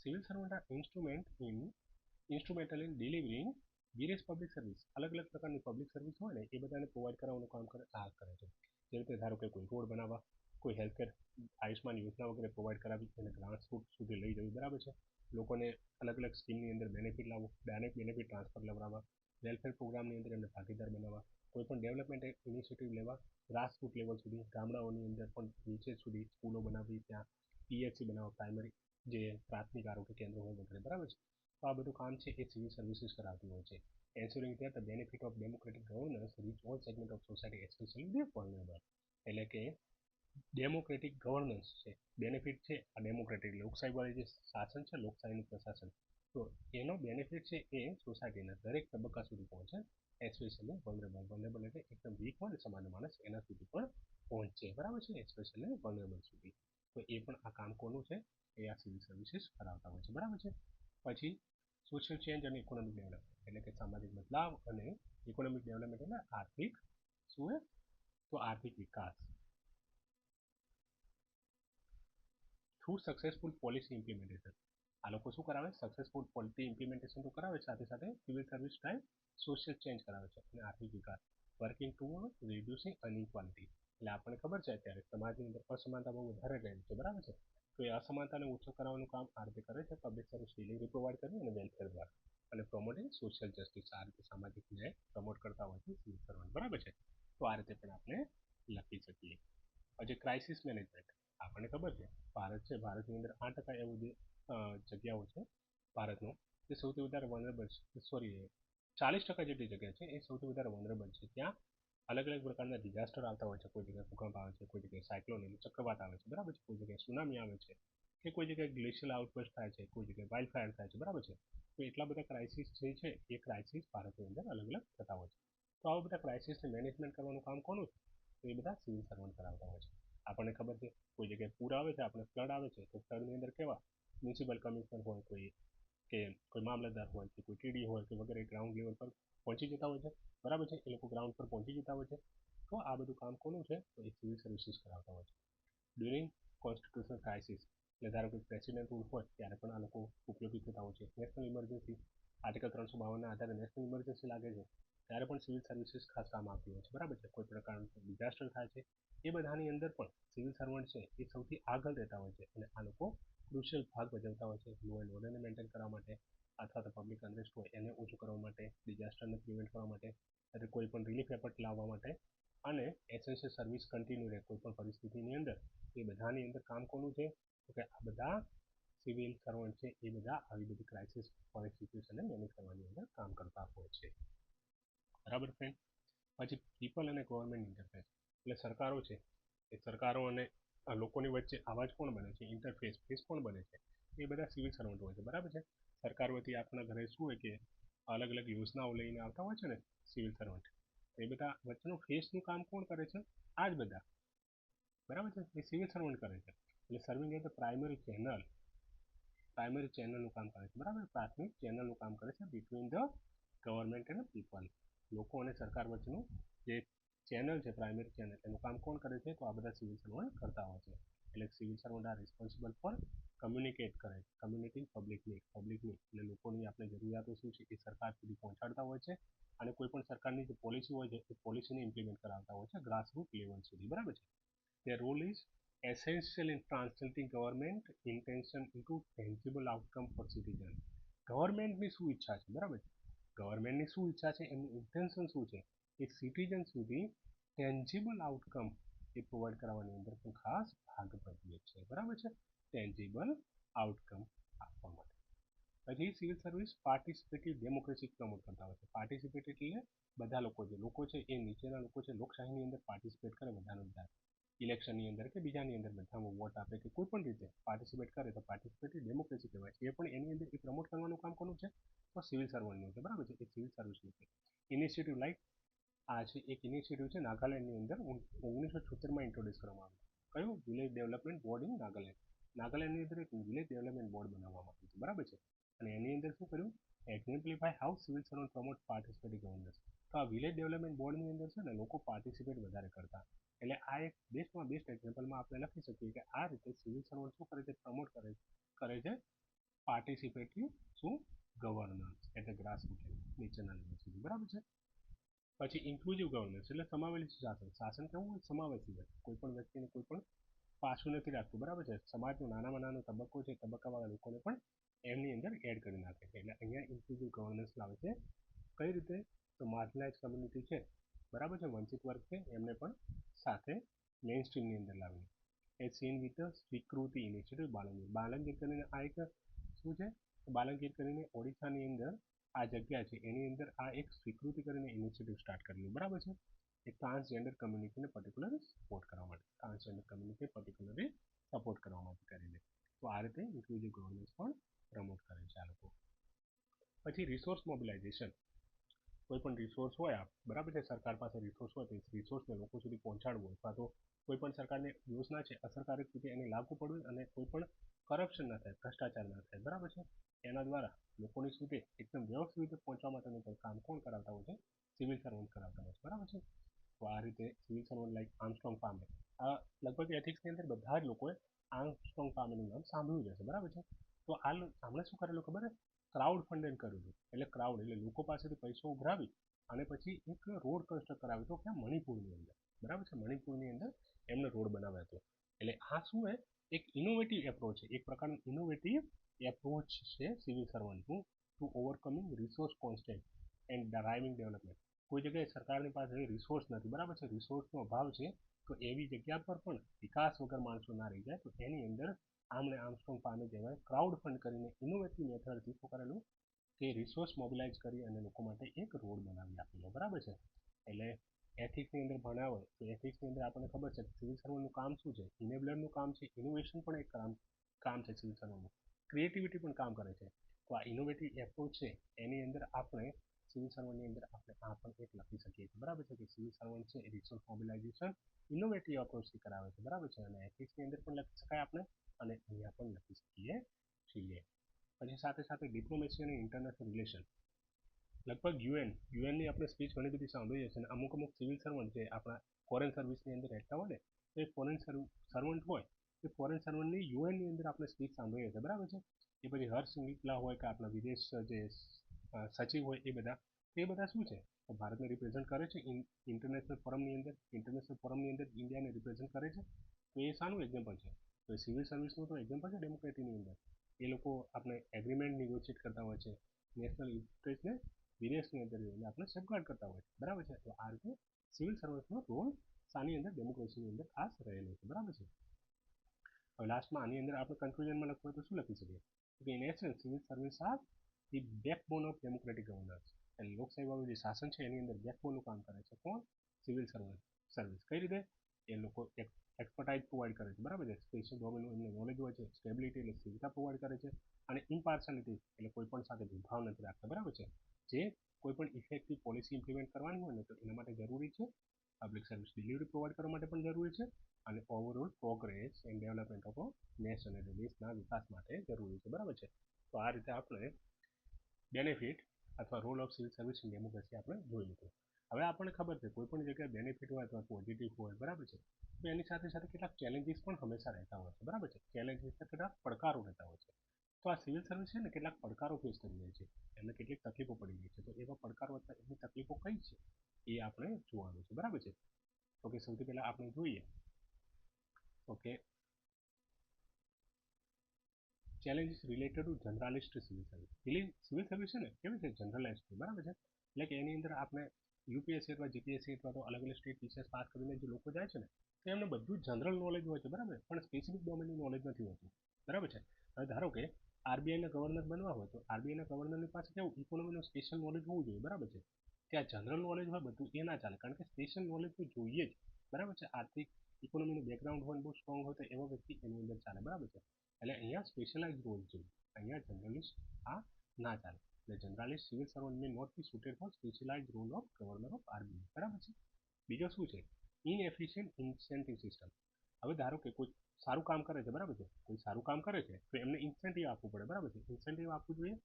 civil servant are instrumental in delivering various public service, અલગ અલગ પ્રકારની પબ્લિક સર્વિસ હોય ને એ બધાને પ્રોવાઈડ કરવાનું કામ કરે છે. જે રીતે ધારો કે કોઈ રોડ બનાવવા, કોઈ હેલ્થકેર આયુષ્માન યોજના વગેરે પ્રોવાઈડ કરાવી અને ગ્રાસરૂટ સુધી લઈ જવી, બરાબર છે. લોકોને અલગ અલગ સ્કીમની અંદર બેનિફિટ લાવવું, ડાયરેક્ટ બેનિફિટ ટ્રાન્સફર લવડાવવા, વેલફેર પ્રોગ્રામની અંદર એમને ભાગીદાર બનાવવા, કોઈ પણ ડેવલપમેન્ટ ઇનિશિયેટિવ લેવા, ગ્રાસરૂટ લેવલ સુધી ગામડાઓની અંદર પણ નીચે સુધી સ્કૂલો બનાવવી, ત્યાં પીએચસી બનાવવા, પ્રાઇમરી જે પ્રાથમિક આરોગ્ય કેન્દ્રો હોય વગેરે, બરાબર છે. તો આ બધું કામ છે એ સિવિલ સર્વિસીસ કરાવતી હોય છે. Ensuring that the benefit of democratic governance reach all segment of society especially the vulnerable, એટલે કે ડેમોક્રેટિક ગવર્નન્સ છે, બેનિફિટ છે આ ડેમોક્રેટિક લોકશાહીવાળી જે શાસન છે, લોકશાહીનું પ્રશાસન, તો એનો બેનિફિટ છે એ સોસાયટીના દરેક તબક્કા સુધી પહોંચે, એસ્પેશિયલી વલ્નરેબલ એટલે એકદમ વીક હોય ને સામાન્ય માણસ એના સુધી પણ પહોંચે, બરાબર છે, એસ્પેશિયલી વલ્નરેબલ સુધી. તો એ પણ આ કામ કોનું છે એ આ સિવિલ સર્વિસીસ કરાવતા હોય છે, બરાબર છે. પછી સોશિયલ ચેન્જ અને ઇકોનોમિક ડેવલપમેન્ટ એટલે કે સામાજિક બદલાવ અને ઇકોનોમિક ડેવલપમેન્ટ એટલે આર્થિક શું તો આર્થિક વિકાસ થ્રુ સક્સેસફુલ પોલિસી ઇમ્પ્લિમેન્ટેશન. આ લોકો શું કરાવે સક્સેસફુલ પોલિસી ઇમ્પ્લિમેન્ટેશન તો કરાવે સાથે સાથે civil service time social change કરાવે છે અને આર્થિક વિકાસ. Working toward reducing inequality. એટલે આપણને ખબર છે અત્યારે સમાજની અંદર અસમાનતા બહુ વધારે રહેલી છે, બરાબર છે. તો એ અસમાનતાને ઓછો કરવાનું કામ આ રીતે કરે છે પબ્લિક સર્વિસ ડિલિવરી પ્રોવાઈડ કરી અને વેલફેર દ્વારા અને પ્રોમોટિંગ સોશિયલ જસ્ટિસ, આ રીતે સામાજિક ન્યાય પ્રમોટ કરતા હોય છે સિવિલ સર્વન્ટ, બરાબર છે. તો આ રીતે પણ આપણે લખી શકીએ. પછી ક્રાઇસિસ મેનેજમેન્ટ. આપણને ખબર છે ભારત છે, ભારતની અંદર 8% એવું જે જગ્યાઓ છે ભારતનો એ સૌથી વધારે વનરેબલ છે, સોરી 40% જેટલી જગ્યા છે એ સૌથી વધારે વનરેબલ છે. ત્યાં અલગ અલગ પ્રકારના ડિઝાસ્ટર આવતા હોય છે. કોઈ જગ્યાએ ભૂકંપ આવે છે, કોઈ જગ્યાએ સાયક્લોન એટલે ચક્રવાત આવે છે, બરાબર છે, કોઈ જગ્યાએ સુનામી આવે છે, કે કોઈ જગ્યાએ ગ્લેશિયલ આઉટબર્સ્ટ થાય છે, કોઈ જગ્યાએ વાઇલ્ડ ફાયર થાય છે, બરાબર છે. તો એટલા બધા ક્રાઇસિસ જે છે એ ક્રાઇસિસ ભારતની અંદર અલગ અલગ થતા હોય છે. તો આવા બધા ક્રાઇસિસને મેનેજમેન્ટ કરવાનું કામ કોનું છે? તો એ બધા સિવિલ સર્વન્ટ કરાવતા હોય છે. આપણને ખબર છે કોઈ જગ્યાએ પૂર આવે છે, આપણે ફ્લડ આવે છે, તો ફ્લડની અંદર કેવા મ્યુનિસિપલ કમિશનર હોય કોઈ, કે કોઈ મામલતદાર હોય, કે કોઈ ટીડી હોય, કે વગેરે ગ્રાઉન્ડ લેવલ પર પહોંચી જતા હોય છે, બરાબર છે. એ લોકો ગ્રાઉન્ડ પર પહોંચી જતા હોય છે. તો આ બધું કામ કોનું છે? તો એ સિવિલ સર્વિસીસ કરાવતા હોય છે. ડ્યુરિંગ કોન્સ્ટિટ્યુશનલ ક્રાઇસિસ, એટલે ધારો કે પ્રેસિડેન્ટ રૂલ હોય ત્યારે પણ આ લોકો ઉપયોગી થતા હોય છે. નેશનલ ઇમરજન્સી, આર્ટિકલ 352ના આધારે નેશનલ ઇમરજન્સી લાગે છે ત્યારે પણ સિવિલ સર્વિસીસ ખાસ કામ આવતી હોય છે, બરાબર છે. કોઈ પ્રકારનું ડિઝાસ્ટર થાય છે એ બધાની અંદર પણ સિવિલ સર્વન્ટ છે એ સૌથી આગળ રહેતા હોય છે અને આ લોકો ક્રુશિયલ ભાગ ભજવતા હોય છે લો એન્ડ ઓર્ડરને મેન્ટેન કરવા માટે, અથવા તો પબ્લિક અનરેસ્ટ હોય એને ઓછું કરવા માટે, ડિઝાસ્ટરને પ્રિવેન્ટ કરવા માટે, અથવા કોઈ પણ રિલીફ એફર્ટ લાવવા માટે અને એસેન્શિયલ સર્વિસ કન્ટિન્યુ રહે કોઈ પણ પરિસ્થિતિની અંદર. એ બધાની અંદર કામ કોનું છે? તો કે આ બધા સિવિલ સર્વન્ટ છે એ બધા આવી બધી ક્રાઇસિસ પરિસ્થિતિઓને મેનેજ કરવાની અંદર કામ કરતા હોય છે, બરાબર ફ્રેન્ડ. પછી પીપલ અને ગવર્મેન્ટ ઇન્ટરફેસ, એટલે સરકારો છે એ સરકારો અને લોકોની વચ્ચે આવાજ કોણ બને છે? ઇન્ટરફેસ, ફેસ કોણ બને છે? એ બધા સિવિલ સર્વન્ટ હોય છે, બરાબર છે. સરકાર વતી આપણા ઘરે શું હોય કે અલગ અલગ યોજનાઓ લઈને આવતા હોય છે ને સિવિલ સર્વન્ટ, એ બધા વચ્ચેનું ફેસનું કામ કોણ કરે છે? આ જ બધા, બરાબર છે, એ સિવિલ સર્વન્ટ કરે છે. એટલે સર્વિંગ એઝ પ્રાઇમરી ચેનલનું કામ કરે છે, બરાબર. પ્રાથમિક ચેનલનું કામ કરે છે between the government and people. લોકો અને સરકાર વચ્ચેનું જે ચેનલ છે પ્રાઇમરી ચેનલ, એનું કામ કોણ કરે છે? તો આ બધા સિવિલ સર્વન્ટ કરતા હોય છે. એટલે civil servant R responsible four communicate કરે, કમ્યુનિટી પબ્લિકની એટલે લોકોની આપણે જરૂરિયાતો શું છે એ સરકાર સુધી પહોંચાડતા હોય છે અને કોઈ પણ સરકારની જે પોલિસી હોય છે એ પોલિસીને ઇમ્પ્લિમેન્ટ કરાવતા હોય છે ગ્રાસરૂટ લેવલ સુધી, બરાબર છે. Their role is essential in translating government intention into tangible outcome for citizen. ગવર્મેન્ટની શું ઈચ્છા છે, બરાબર છે, ગવર્મેન્ટની શું ઈચ્છા છે, એમનું ઇન્ટેન્શન શું છે એ સિટીઝન સુધી ટેન્જિબલ આઉટકમ એ પ્રોવાઈડ કરવાની અંદર પણ ખાસ ભાગ ભજવે છે, બરાબર છે, ટેન્જિબલ આઉટકમ આપવા માટે. પછી સિવિલ સર્વિસ પાર્ટિસિપેટિવ ડેમોક્રેસી પ્રમોટ કરતા હોય છે. પાર્ટિસિપેટ એટલે બધા લોકો છે એ નીચેના લોકો છે લોકશાહીની અંદર પાર્ટિસિપેટ કરે, બધાનો બધા ઇલેક્શનની અંદર કે બીજાની અંદર બધામાં વોટ આપે કે કોઈ પણ રીતે પાર્ટિસિપેટ કરે તો પાર્ટિસિપેટિવ ડેમોક્રેસી કહેવાય છે. એ પણ એની અંદર એ પ્રમોટ કરવાનું કામ કોનું છે? તો સિવિલ સર્વન્ટનું છે, બરાબર છે, એ સિવિલ સર્વિસનું છે. ઇનિશિયેટિવ લાઈક આ છે એક ઇનિશિયેટિવ છે નાગાલેન્ડની અંદર 1976માં ઇન્ટ્રોડ્યુસ કરવામાં આવ્યું. કયું? Village development board in Nagaland. નાગાલેન્ડની અંદર એક વિલેજ ડેવલપમેન્ટ બોર્ડ બનાવવામાં આવ્યું છે, બરાબર છે. અને એની અંદર શું કર્યું? Exemplify how civil servant promote participative governance. તો આ વિલેજ ડેવલપમેન્ટ બોર્ડની અંદર છે ને લોકો પાર્ટિસિપેટ વધારે કરતા. એટલે આ એક બેસ્ટમાં બેસ્ટ એક્ઝામ્પલમાં આપણે લખી શકીએ કે આ રીતે સિવિલ સર્વન્ટ શું કરે છે? પ્રમોટ કરે છે પાર્ટિસિપેટિવ શું ગવર્નન્સ એટલે ગ્રાસરૂટ નીચેના લેવલ સુધી, બરાબર છે. પછી ઇન્ક્લુઝિવ ગવર્નન્સ એટલે સમાવેશી શાસન. શાસન કેવું હોય? સમાવેશી હોય, કોઈ પણ વ્યક્તિને કોઈ પણ પાછું નથી રાખતું, બરાબર છે. સમાજનો નાનામાં નાનો તબક્કો છે તબક્કાવાળા લોકોને પણ એમની અંદર એડ કરી નાખે છે. એટલે અહીંયા ઇન્ક્લુઝિવ ગવર્નન્સ લાવે છે. કઈ રીતે? તો માર્જિનાઇઝ કમ્યુનિટી છે, બરાબર છે, વંચિત વર્ગ છે, એમને પણ સાથે મેઇન સ્ટ્રીમની અંદર લાવી. એ સીન વિથ સ્વીકૃતિ ઇનિશિયેટિવ બાલંગીર. બાલંગીર કરીને આ એક શું છે? બાલંગીર કરીને ઓડિશાની અંદર આ જગ્યા છે એની અંદર આ એક સ્વીકૃતિ કરીને ઇનિશિયેટિવ સ્ટાર્ટ કરેલું, બરાબર છે. એ ટ્રાન્સજેન્ડર કમ્યુનિટીને પર્ટિક્યુલર સપોર્ટ કરવા માટે, ટ્રાન્સજેન્ડર કમ્યુનિટી પર્ટિક્યુલરલી સપોર્ટ કરવા માટે કરીને. તો આ રીતે ઇન્ક્લુઝિવ ગવર્નન્સ પણ પ્રમોટ કરે છે આ લોકો. પછી રિસોર્સ મોબિલાઇઝેશન. કોઈ પણ રિસોર્સ હોય, બરાબર છે, સરકાર પાસે રિસોર્સ હોય તો એ રિસોર્સને લોકો સુધી પહોંચાડવું અથવા તો કોઈ પણ સરકારની યોજના છે અસરકારક રીતે એને લાગુ પડવું અને કોઈ પણ કરપ્શન ના થાય, ભ્રષ્ટાચાર ના થાય, બરાબર છે, એના દ્વારા લોકોની સુધી એકદમ વ્યવસ્થિત રીતે પહોંચવા માટેનું પણ કામ કોણ કરાવતા હોય છે? સિવિલ સર્વન્ટ કરાવતા હોય છે, બરાબર છે. તો આ રીતે સિવિલ સર્વન્ટ લાઈક આર્મસ્ટ્રોંગ પામે. આ લગભગ એથિક્સની અંદર બધા જ લોકોએ આર્મસ્ટ્રોંગ પામેનું નામ સાંભળ્યું જ હશે, બરાબર છે. તો આ હમણાં શું કરેલું ખબર છે? ક્રાઉડ ફંડિંગ કરેલું. એટલે ક્રાઉડ એટલે લોકો પાસેથી પૈસો ઉઘરાવી અને પછી એક રોડ કન્સ્ટ્રક્ટ કરાવ્યો હતો ક્યાં મણિપુરની અંદર, બરાબર છે, મણિપુરની અંદર એમને રોડ બનાવ્યો હતો. એટલે આ શું છે, એક ઇનોવેટિવ એપ્રોચ છે, એક પ્રકારનું ઇનોવેટિવ એપ્રોચ છે સિવિલ સર્વન્ટનું to overcoming resource constant and driving development. કોઈ જગ્યાએ સરકારની પાસે રિસોર્સ નથી, બરાબર છે, રિસોર્સનો અભાવ છે, તો એવી જગ્યા પર પણ વિકાસ વગર માણસો ના રહી જાય, તો એની અંદર આમને આર્મસ્ટ્રોંગ પામે કહેવાય ક્રાઉડ ફંડ કરીને ઇનોવેટિવ મેથડથી શું કરેલું કે રિસોર્સ મોબિલાઇઝ કરી અને લોકો માટે એક રોડ બનાવી આપેલો, બરાબર છે. એટલે એથિક્સની અંદર ભણ્યા હોય તો એથિક્સની અંદર આપણને ખબર છે સિવિલ સર્વન્ટનું કામ શું છે, ઇનેબલરનું કામ છે, ઇનોવેશન પણ એક કામ છે સિવિલ સર્વન્ટનું, ક્રિએટિવિટી પણ કામ કરે છે. તો આ ઇનોવેટિવ એપ્રોચ છે એની અંદર આપણે સિવિલ સર્વન્ટની અંદર આપણે આ પણ એક લખી શકીએ છીએ, બરાબર છે, કે સિવિલ સર્વન્ટ છે એ રિસોર્સ મોબિલાઇઝેશન ઇનોવેટિવ અપ્રોચથી કરાવે છે, બરાબર છે. અને એથિક્સની અંદર પણ લખી શકાય આપણે, અને અહીંયા પણ લખી શકીએ છીએ. પછી સાથે સાથે ડિપ્લોમેસી અને ઇન્ટરનેશનલ રિલેશન, લગભગ યુએનની આપણે સ્પીચ ઘણી બધી સાંભળીએ છીએ, અને અમુક સિવિલ સર્વન્ટ જે આપણા ફોરેન સર્વિસની અંદર રહેતા હોય ને, તો એ ફોરેન સર્વન્ટ હોય એ ફોરેન સર્વન્ટની યુએનની અંદર આપણે સ્પીચ સાંભળીએ છીએ, બરાબર છે. એ પછી હર્ષ શ્રીંગલા હોય કે આપણા વિદેશ જે સચિવ હોય એ બધા શું છે, ભારતને રિપ્રેઝન્ટ કરે છે ઇન્ટરનેશનલ ફોરમની અંદર ઇન્ડિયાને રિપ્રેઝન્ટ કરે છે. તો એ શાનું એક્ઝામ્પલ છે, તો સિવિલ સર્વિસનું તો એક્ઝામ્પલ છે ડેમોક્રેટીની અંદર. એ લોકો આપણે એગ્રીમેન્ટ નિગોશિએટ કરતા હોય છે, નેશનલ ઇન્ટરેસ્ટને વિદેશની અંદર આપણે સેફગાર્ડ કરતા હોય છે, બરાબર છે. તો આ રીતે સિવિલ સર્વિસનો રોલ શાની અંદર ડેમોક્રેસીની અંદર ખાસ રહેલો છે, બરાબર છે. હવે લાસ્ટમાં આની અંદર આપણે કન્ક્લુઝનમાં લખવું તો શું લખી શકીએ, કે in essence civil service are the backbone of democratic governance. એટલે લોકશાહી વાળું જે શાસન છે એની અંદર બેકબોનનું કામ કરે છે કોણ, સિવિલ સર્વિસ. કઈ રીતે, એ લોકો એક્સપર્ટાઇઝ પ્રોવાઈડ કરે છે, બરાબર છે, સ્પેશિયલ ડોમેનનું એમને નોલેજ હોય છે, સ્ટેબિલિટી એટલે સ્થિરતા પ્રોવાઈડ કરે છે, અને ઇમ્પાર્શિયાલિટી એટલે કોઈ પણ સાથે ભેદભાવ નથી રાખતા, બરાબર છે. જે કોઈ પણ ઇફેક્ટિવ પોલિસી ઇમ્પ્લિમેન્ટ કરવાની હોય ને તો એના માટે જરૂરી છે, પબ્લિક સર્વિસ ડિલિવરી પ્રોવાઈડ કરવા માટે પણ જરૂરી છે, અને overall progress and development of nation એટલે દેશના વિકાસ માટે જરૂરી છે, બરાબર છે. તો આ રીતે આપણે બેનિફિટ અથવા role of civil service in democracy આપણે જોઈ લીધું. હવે આપણને ખબર છે કોઈ પણ જગ્યાએ બેનિફિટ હોય અથવા પોઝિટિવ હોય, બરાબર છે, તો એની સાથે સાથે કેટલાક ચેલેન્જીસ પણ હંમેશા રહેતા હોય છે, બરાબર છે. ચેલેન્જીસ કેટલાક પડકારો રહેતા હોય છે. તો આ સિવિલ સર્વિસ છે ને કેટલાક પડકારો ફેસ કરી રહી છે, એમને કેટલીક તકલીફો પડી રહી છે, તો એવા પડકારો અથવા એની તકલીફો કઈ છે એ આપણે જોવાનું છે, બરાબર છે. તો કે સૌથી પહેલા આપણે જોઈએ okay challenges related to generalist civil service. Civil service છે ને કેવી છે, જનરલાઇઝ છે, બરાબર છે. એટલે કે એની અંદર આપણે યુપીએસસી અથવા જીપીએસસી અથવા તો અલગ અલગ સ્ટેટ ટીચર્સ પાસ કરીને જે લોકો જાય છે ને, તો એમને બધું જનરલ નોલેજ હોય છે, બરાબર, પણ સ્પેસિફિક ડોમેનનું નોલેજ નથી હોતું, બરાબર છે. હવે ધારો કે આરબીઆઈના ગવર્નર બનવા હોય તો આરબીઆઈના ગવર્નરની પાસે કેવું ઇકોનોમીનું સ્પેશિયલ નોલેજ હોવું જોઈએ, બરાબર છે. ત્યાં જનરલ નોલેજ હોય બધું એ ના ચાલે, કારણ કે સ્પેશિયલ નોલેજ તો જોઈએ જ, બરાબર છે. આર્થિક ઇકોનોમીનું બેકગ્રાઉન્ડ હોય બહુ સ્ટ્રોંગ હોય તો એવા વ્યક્તિ એની અંદર ચાલે, બરાબર છે. એટલે અહીંયા સ્પેશિયલાઇઝ રોલ છે, અહીંયા જનરલિસ્ટ આ ના ચાલે. એટલે generalist civil servant may not be suited for specialize role of governor of RBI, બરાબર છે. બીજો શું છે, ઇનએફિશિયન્ટ ઇન્સેન્ટિવ સિસ્ટમ. હવે ધારો કે કોઈ સારું કામ કરે છે, બરાબર છે, કોઈ સારું કામ કરે છે તો એમને ઇન્સેન્ટિવ આપવું પડે, બરાબર છે. ઇન્સેન્ટિવ આપવું જોઈએ,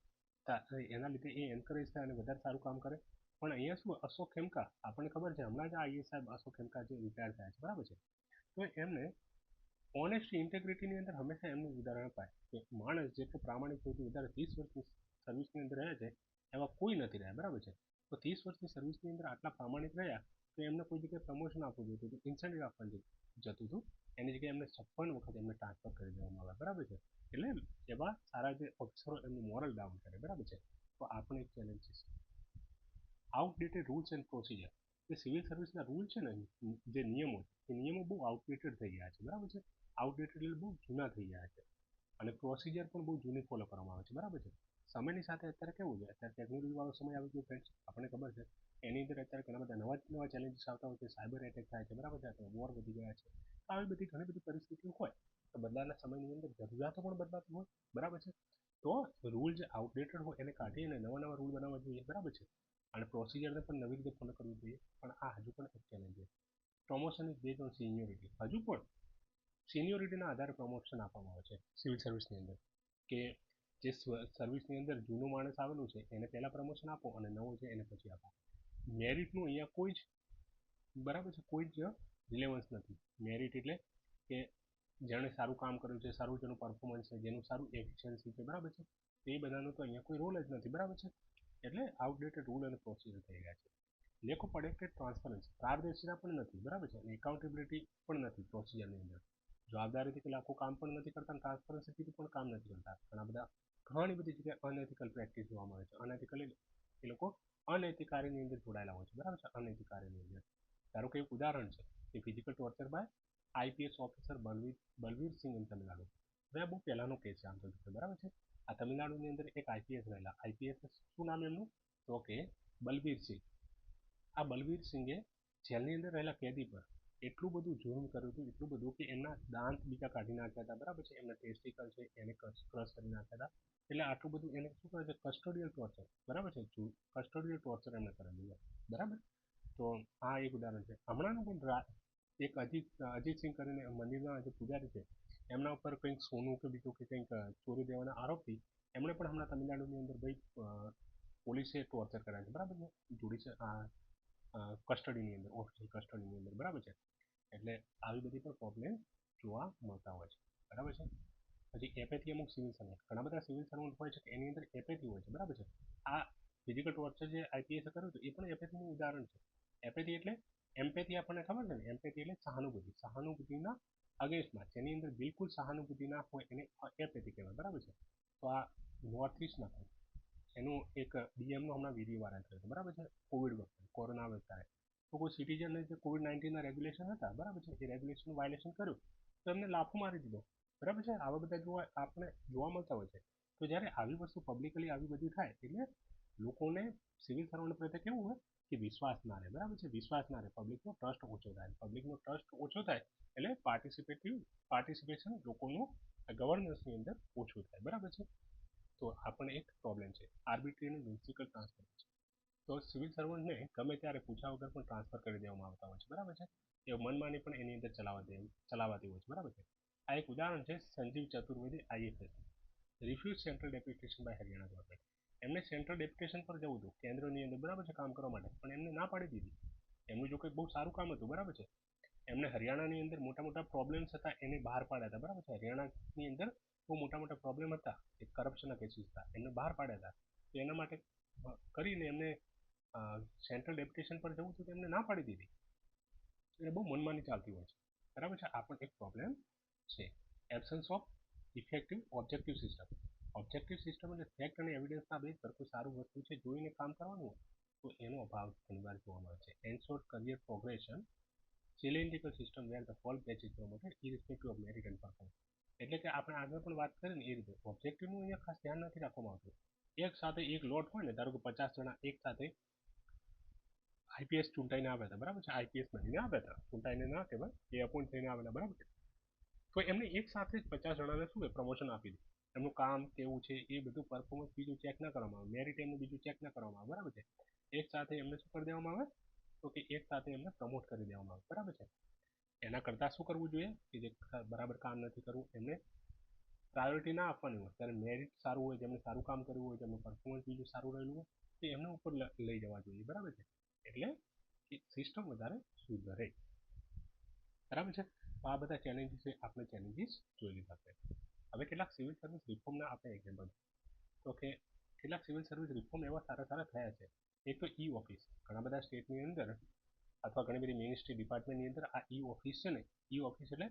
એના લીધે એ એન્કરેજ થાય અને વધારે સારું કામ કરે. પણ અહીંયા શું, અશોક ખેમકા આપણને ખબર છે હમણાં જ આઈએસ સાહેબ અશોક ખેમકા જે રિટાયર થયા છે, બરાબર છે. તો એમને ઓનેસ્ટી ઇન્ટેગ્રિટીની અંદર હંમેશા એમનું ઉદાહરણ અપાય કે માણસ જેટલો પ્રામાણિક સૌથી વધારે 30 વર્ષની સર્વિસની અંદર રહે છે એવા કોઈ નથી રહ્યા, બરાબર છે. તો 30 વર્ષની સર્વિસની અંદર આટલા પ્રામાણિક રહ્યા તો એમને કોઈ જગ્યાએ પ્રમોશન આપવું જોઈતું હતું, ઇન્સેન્ટિવ આપવાનું જતું હતું, એની જગ્યાએ એમને 56 વખત એમને ટ્રાન્સફર કરી દેવામાં આવે, બરાબર છે. એટલે એવા સારા જે અક્ષરો એમનું મોરલ ડાઉન કરે, બરાબર છે. તો આપણે એક ચેલેન્જ છે આઉટડેટેડ રૂલ્સ એન્ડ પ્રોસિજર. જે સિવિલ સર્વિસના રૂલ છે ને, જે નિયમો એ નિયમો બહુ આઉટડેટેડ થઈ ગયા છે, બરાબર છે. આઉટડેટેડ એટલે બહુ જૂના થઈ ગયા છે, અને પ્રોસિજર પણ બહુ જૂની ફોલો કરવામાં આવે છે, બરાબર છે. સમયની સાથે અત્યારે કેવું છે, અત્યારે ટેકનોલોજી વાળો સમય આવી ગયો ફ્રેન્ડ્સ, આપણને ખબર છે. એની અંદર અત્યારે ઘણા બધા નવા ચેલેન્જીસ આવતા હોય છે, સાયબર એટેક થાય છે, બરાબર છે, અથવા વોર વધી ગયા છે. આવી બધી ઘણી બધી પરિસ્થિતિઓ હોય તો બદલાના સમયની અંદર જરૂરિયાતો પણ બદલાતી હોય, બરાબર છે. તો રૂલ જે આઉટડેટેડ હોય એને કાઢીને નવા રૂલ બનાવવા જોઈએ, બરાબર છે. અને પ્રોસિજરને પણ નવી રીતે ફોલો કરવું જોઈએ. પણ આ હજુ પણ એક ચેલેન્જ છે. Promotion is base on seniority. હજુ પણ સિનિયોરિટીના આધારે પ્રમોશન આપવામાં આવે છે સિવિલ સર્વિસની અંદર, કે જે સર્વિસની અંદર જૂનું માણસ આવેલું છે એને પહેલાં પ્રમોશન આપો અને નવો છે એને પછી આપો. મેરિટનું અહીંયા કોઈ જ, બરાબર છે, કોઈ જ રિલેવન્સ નથી. મેરિટ એટલે કે જેણે સારું કામ કર્યું છે, સારું જેનું પરફોર્મન્સ છે, જેનું સારું એફિશિયન્સી છે, બરાબર છે, એ બધાનો તો અહીંયા કોઈ રોલ જ નથી, બરાબર છે. એટલે આઉટડેટેડ રૂલ અને પ્રોસિજર થઈ ગયા છે. લેખો પડે કે ટ્રાન્સપરન્સી પારદર્શિતા પણ નથી, બરાબર છે, અને એકાઉન્ટેબિલિટી પણ નથી પ્રોસિજરની અંદર. જવાબદારીથી પેલા આખું કામ પણ નથી કરતા, ટ્રાન્સપરન્સીથી પણ કામ નથી કરતા. ઘણી બધી જગ્યાએ અનએથિકલ પ્રેક્ટિસ જોવા મળે છે. અનએથિકલ એ લોકો અનૈતિક કાર્યની અંદર જોડાયેલા હોય છે, બરાબર છે. અનૈતિક કાર્યની અંદર ધારો કે એક ઉદાહરણ છે કે physical torture by IPS officer Balvir Singh in Tamil Nadu. હવે આ બહુ પહેલાનો કેસ છે આમ તો, બરાબર છે. આ તમિલનાડુની અંદર એક આઈપીએસ રહેલા, આઈપીએસ શું નામ એમનું, તો કે બલવીર સિંહ. આ બલવીર સિંઘે જેલની અંદર રહેલા કેદી પર એટલું બધું જુલ્મ કર્યું હતું, એટલું બધું કે એમના દાંત બીજા કાઢી નાખ્યા હતા, બરાબર છે. એમના ટેસ્ટિકલ છે એને ક્રશ કરી નાખ્યા હતા. એટલે આટલું બધું એને શું કરે છે, કસ્ટોડિયલ ટોર્ચર, બરાબર છે, કસ્ટોડિયલ ટોર્ચર એમને કરેલું છે, બરાબર. તો આ એક ઉદાહરણ છે. હમણાંનું પણ એક અજીતસિંહ કરીને મંદિરના જે પૂજારી છે એમના ઉપર કંઈક સોનું કે બીજું કે કંઈક ચોરી દેવાના આરોપથી એમણે પણ હમણાં તમિલનાડુની અંદર ભાઈ પોલીસે ટોર્ચર કર્યા છે, બરાબર છે, જોડી છે કસ્ટડીની અંદર, ઓફિશિયલ કસ્ટડીની અંદર, બરાબર છે. એટલે આવી બધી પણ પ્રોબ્લેમ જોવા મળતા હોય છે, બરાબર છે. પછી એપેથી અમુક સિવિલ સર્વન્ટ, ઘણા બધા સિવિલ સર્વન્ટ હોય છે કે એની અંદર એપેથી હોય છે, બરાબર છે. આ ફિઝિકલ ટોર્ચર જે આઈપીએસ કર્યું હતું એ પણ એપેથીનું ઉદાહરણ છે. એપેથી એટલે એમ્પેથી આપણને ખબર છે ને, એમ્પેથી એટલે સહાનુભૂતિ, સહાનુભૂતિના અગેન્સ્ટમાં જેની અંદર બિલકુલ સહાનુભૂતિ ના હોય એને એપેથી કહેવાય, બરાબર છે. તો આ નોર્થ ઇસ્ટના એનું એક ડીએમનો હમણાં વિડીયો વાયરલ થયો હતો, બરાબર છે, કોવિડ વખતે, કોરોના વખતે. તો કોઈ સિટીઝનને જે કોવિડ-19ના રેગ્યુલેશન હતા, બરાબર છે, એ રેગ્યુલેશનનું વાયોલેશન કર્યું તો એમને લાફો મારી દીધો, બરાબર છે. આવા બધા જોવા આપણે જોવા મળતા હોય છે. તો જ્યારે આવી વસ્તુ પબ્લિકલી આવી બધી થાય એટલે લોકોને સિવિલ સર્વન્ટ પ્રત્યે કેવું હોય કે વિશ્વાસ ના રહે, બરાબર છે, વિશ્વાસ ના રહે, પબ્લિકનો ટ્રસ્ટ ઓછો થાય, પબ્લિકનો ટ્રસ્ટ ઓછો થાય એટલે પાર્ટિસિપેશન લોકોનું ગવર્નન્સની અંદર ઓછું થાય, બરાબર છે. તો આ પણ એક પ્રોબ્લેમ છે. આર્બિટ્રી અને મ્યુનિસિપલ ટ્રાન્સફર છે. તો સિવિલ સર્વન્ટને ગમે ત્યારે પૂછ્યા વગર પણ ટ્રાન્સફર કરી દેવામાં આવતા હોય છે, બરાબર છે. એ મનમાની પણ એની અંદર ચલાવાતી હોય છે, બરાબર છે. આ એક ઉદાહરણ છે Sanjeev Chaturvedi IFS, refuse central deputation by Haryana government. એમને સેન્ટ્રલ ડેપ્યુટેશન પર જવું હતું કેન્દ્રની અંદર, બરાબર છે, કામ કરવા માટે, પણ એમને ના પાડી દીધી. એમનું જો કંઈક બહુ સારું કામ હતું, બરાબર છે. એમને હરિયાણાની અંદર મોટા મોટા પ્રોબ્લેમ્સ હતા એને બહાર પાડ્યા હતા, બરાબર છે. હરિયાણાની અંદર બહુ મોટા મોટા પ્રોબ્લેમ હતા, એ કરપ્શનના કેસીસ હતા, એમને બહાર પાડ્યા હતા. તો એના માટે કરીને એમને સેન્ટ્રલ ડેપ્યુટેશન પર જવું હતું તો એમને ના પાડી દીધી. એટલે બહુ મનમાની ચાલતી હોય છે, બરાબર છે. આ પણ એક પ્રોબ્લેમ છે. Absence of effective objective system. Objective system એટલે ફેક્ટ અને એવિડન્સના બેઝ પર કોઈ સારું વસ્તુ છે જોઈને કામ કરવાનું હોય તો એનો અભાવ ઘણીવાર જોવા મળે છે. Ensure career progression, cylindrical system where the fall batch is promoted irrespective of merit and performance. એટલે કે આપણે આગળ પણ વાત કરીએ ને એ રીતે ઓબ્જેક્ટિવનું અહીંયા ખાસ ધ્યાન નથી રાખવામાં આવતું. એક સાથે એક લોટ હોય ને, ધારો કે 50 જણા એક સાથે આઈપીએસ ચૂંટાઈને આવ્યા હતા, બરાબર છે, આઈપીએસ બનીને આવ્યા હતા, ચૂંટાઈને ના કહેવાય, એ અપોઇન્ટ થઈને આવેલા, બરાબર છે. તો એમને એક સાથે જ 50 જણાને શું પ્રમોશન આપી દીધું. એમનું કામ કેવું છે એ બધું પરફોર્મન્સ બીજું ચેક ના કરવામાં આવે, મેરિટ એમનું બીજું ચેક ના કરવામાં આવે, બરાબર છે. એક સાથે એમને શું કરી દેવામાં આવે તો કે એક સાથે એમને પ્રમોટ કરી દેવામાં આવે, બરાબર છે. એના કરતાં શું કરવું જોઈએ કે જે બરાબર કામ નથી કરવું એમને પ્રાયોરિટી ના આપવાની હોય. ત્યારે મેરિટ સારું હોય, જેમને સારું કામ કર્યું હોય, જેમનું પરફોર્મન્સ બીજું સારું રહેલું હોય તો એમને ઉપર લઈ જવા જોઈએ, બરાબર છે. એટલે સિસ્ટમ વધારે સુધરે, બરાબર છે. તો આ બધા ચેલેન્જીસ આપણે ચેલેન્જીસ જોઈ લીધા છે. હવે કેટલાક સિવિલ સર્વિસ રિફોર્મના આપણે એક્ઝામ્પલ, તો કે કેટલાક સિવિલ સર્વિસ રિફોર્મ એવા સારા સારા થયા છે. એક તો ઈ ઓફિસ, ઘણા બધા સ્ટેટની અંદર અથવા ઘણી બધી મિનિસ્ટ્રી ડિપાર્ટમેન્ટની અંદર આ ઈ ઓફિસ છે ને, ઈ ઓફિસ એટલે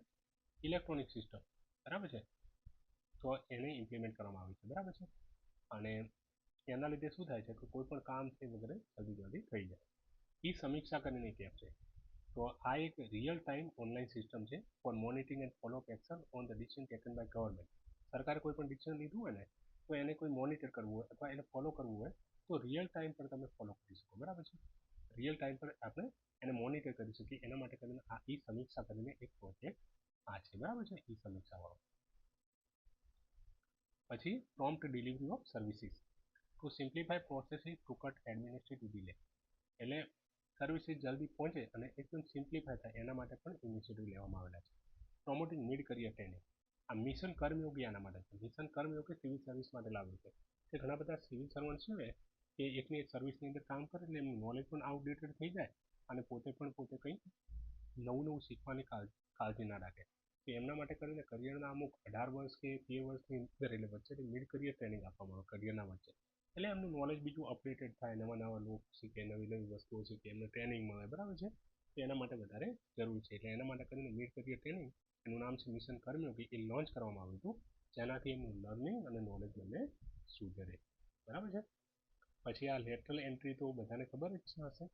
ઇલેક્ટ્રોનિક સિસ્ટમ, બરાબર છે. તો એને ઇમ્પ્લિમેન્ટ કરવામાં આવી છે, બરાબર છે. અને એના લીધે શું થાય છે કે કોઈ પણ કામ છે વગેરે જલ્દી થઈ જાય. ઈ સમીક્ષા કરીને એક એપ છે. તો આ એક રિયલ ટાઈમ ઓનલાઈન સિસ્ટમ છે for monitoring and follow up action on the decision taken by government. સરકારે કોઈ પણ ડિસિઝન લીધું હોય ને તો એને કોઈ મોનિટર કરવું હોય અથવા એને ફોલો કરવું હોય તો રિયલ ટાઈમ પર તમે ફોલો કરી શકો, બરાબર છે. રિયલ ટાઈમ પર આપણે એને મોનિટર કરી શકીએ એના માટે કરીને આ ઈ સમીક્ષા કરીને એક પ્રોજેક્ટ આ છે, બરાબર છે, ઈ સમીક્ષાવાળો. પછી prompt delivery of services to simplify processes to cut administrative delay. એટલે સર્વિસીસ જલ્દી પહોંચે અને એકદમ સિમ્પ્લિફાય થાય એના માટે પણ ઇનિશિયેટિવ લેવામાં આવેલા છે. પ્રોમોટિંગ મિડ કરિયર ટ્રેનિંગ. આ મિશન કર્મયોગી આના માટે છે. મિશન કર્મયોગી સિવિલ સર્વિસ માટે લાવ્યું છે કે ઘણા બધા સિવિલ સર્વન્ટ છે કે એકની એક સર્વિસની અંદર કામ કરે એટલે એમનું નોલેજ પણ આઉટડેટેડ થઈ જાય અને પોતે કંઈ નવું શીખવાની કાળજી ના રાખે. તો એમના માટે કરીને કરિયરના અમુક 18 વર્ષ કે 13 વર્ષની અંદર એટલે વચ્ચેથી મિડ કરિયર ટ્રેનિંગ આપવામાં આવે કરિયરના વચ્ચે. એટલે એમનું નોલેજ બીજું અપડેટેડ થાય, નવા નવા લોકો શીખે, નવી નવી વસ્તુઓ શીખે, એમને ટ્રેનિંગ મળે, બરાબર છે. તો એના માટે વધારે જરૂર છે. એટલે એના માટે કરીને મિડ કરિયર ટ્રેનિંગ, એનું નામ છે મિશન કર્મયોગી, એ લોન્ચ કરવામાં આવ્યું હતું, જેનાથી એમનું લર્નિંગ અને નોલેજ બંને સુધરે, બરાબર છે. પછી આ લેટરલ એન્ટ્રી તો બધાને ખબર જ હશે.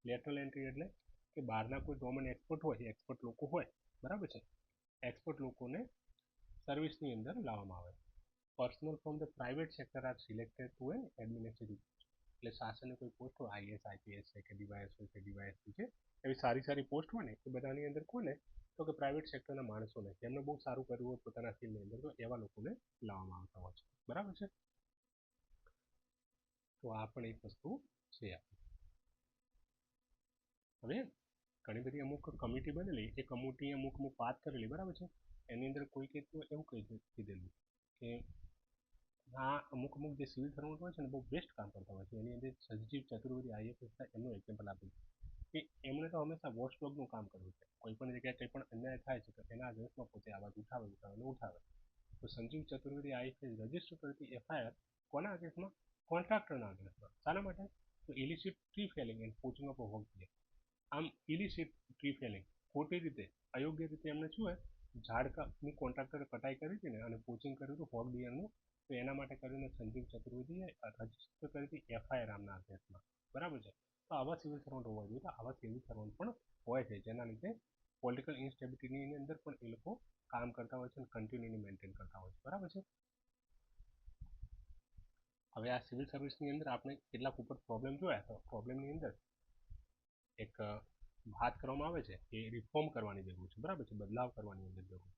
લેટરલ એન્ટ્રી એટલે કે બહારના કોઈ ડોમેન એક્સપર્ટ હોય, એક્સપર્ટ લોકો હોય, બરાબર છે, એક્સપર્ટ લોકોને સર્વિસની અંદર લાવવામાં આવે. Personnel from the private sector are selected to an administrative, એટલે શાસનની કોઈ પોસ્ટ હોય, આઈએસ આઈપીએસ છે કે ડીવાયએસ હોય કે ડીવાયએસપી છે, એવી સારી સારી પોસ્ટ હોય ને, એ બધાની અંદર કોને, તો કે પ્રાઇવેટ સેક્ટરના માણસોને, જેમને બહુ સારું કર્યું હોય પોતાના ફિલ્ડની અંદર, તો એવા લોકોને લાવવામાં આવતા હોય છે, બરાબર છે. તો આ પણ એક વસ્તુ છે. હવે ઘણી બધી અમુક કમિટી બનેલી, એ કમિટી અમુક વાત કરેલી, બરાબર છે. એની અંદર કોઈકે તો એવું કીધેલું કે આ અમુક જે સિવિલ સર્વન્ટ હોય છે ને, બહુ બેસ્ટ કામ કરતા હોય છે. એની અંદર સંજીવ ચતુર્વેદી આઈએફએસ એમનું એક્ઝામ્પલ આપ્યું કે એમણે તો હંમેશા વોચડોગનું કામ કર્યું છે. કોઈ પણ જગ્યાએ કંઈ પણ અન્યાય થાય છે તો એના અગેન્સ્ટમાં પોતે અવાજ ઉઠાવે. તો સંજીવ ચતુર્વેદી આઈએફએસ રજીસ્ટર કરતી એફઆઈઆર કોના અગેન્સ્ટમાં? કોન્ટ્રાક્ટરના અગેન્સ્ટમાં. શાના માટે? તો illicit tree Fehling and poaching of work. આમ ઇલિસિટ ટ્રી ફેલિંગ, ખોટી રીતે, અયોગ્ય રીતે એમને શું હોય, ઝાડની કોન્ટ્રાક્ટરે કટાઈ કરી હતી ને, અને પોચિંગ કર્યું હતું હોગ ડિયરનું, તો એના માટે કરીને સંજીવ ચતુર્વેદીએ રજીસ્ટર કરી હતી એફઆઈઆર આમના અગેન્સ્ટમાં, બરાબર છે. તો આવા સિવિલ સર્વન્ટ હોવા જોઈએ. તો આવા સિવિલ સર્વન્ટ પણ હોય છે, જેના લીધે પોલિટિકલ ઇન્સ્ટેબિલિટીની અંદર પણ એ લોકો કામ કરતા હોય છે અને કન્ટિન્યુઅલી મેન્ટેન કરતા હોય છે, બરાબર છે. હવે આ સિવિલ સર્વિસની અંદર આપણે કેટલાક ઉપર પ્રોબ્લેમ જોયા, તો પ્રોબ્લેમની અંદર એક વાત કરવામાં આવે છે કે રિફોર્મ કરવાની જરૂર છે, બરાબર છે, બદલાવ કરવાની અંદર જરૂર.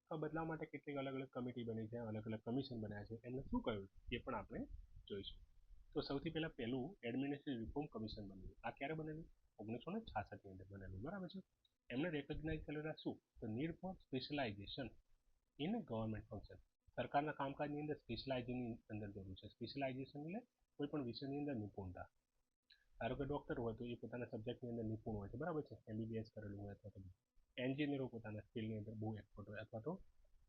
તો બદલાવ માટે કેટલીક અલગ અલગ કમિટી બની છે, અલગ અલગ કમિશન બન્યા છે, એમને શું કહ્યું એ પણ આપણે જોઈશું. તો સૌથી પહેલું એડમિનિસ્ટ્રેટિવ રિફોર્મ કમિશન બન્યું. આ ક્યારે બનેલું? 1966ની અંદર બનેલું, બરાબર છે. એમને રેકગ્નાઇઝ કરેલા શું? તો need four specialisation in government function. સરકારના કામકાજની અંદર સ્પેશિયલાઇઝેશનની અંદર જરૂર છે. સ્પેશિયલાઇઝેશન એટલે કોઈ પણ વિષયની અંદર નિપુણતા. ધારો કે ડૉક્ટર હોય તો એ પોતાના સબ્જેક્ટની અંદર નિપુણ હોય છે, બરાબર છે, એમબીબીએસ કરેલું હોય, અથવા તો એન્જિનિયરો પોતાના સ્કિલની અંદર બહુ એક્સપર્ટ હોય, અથવા તો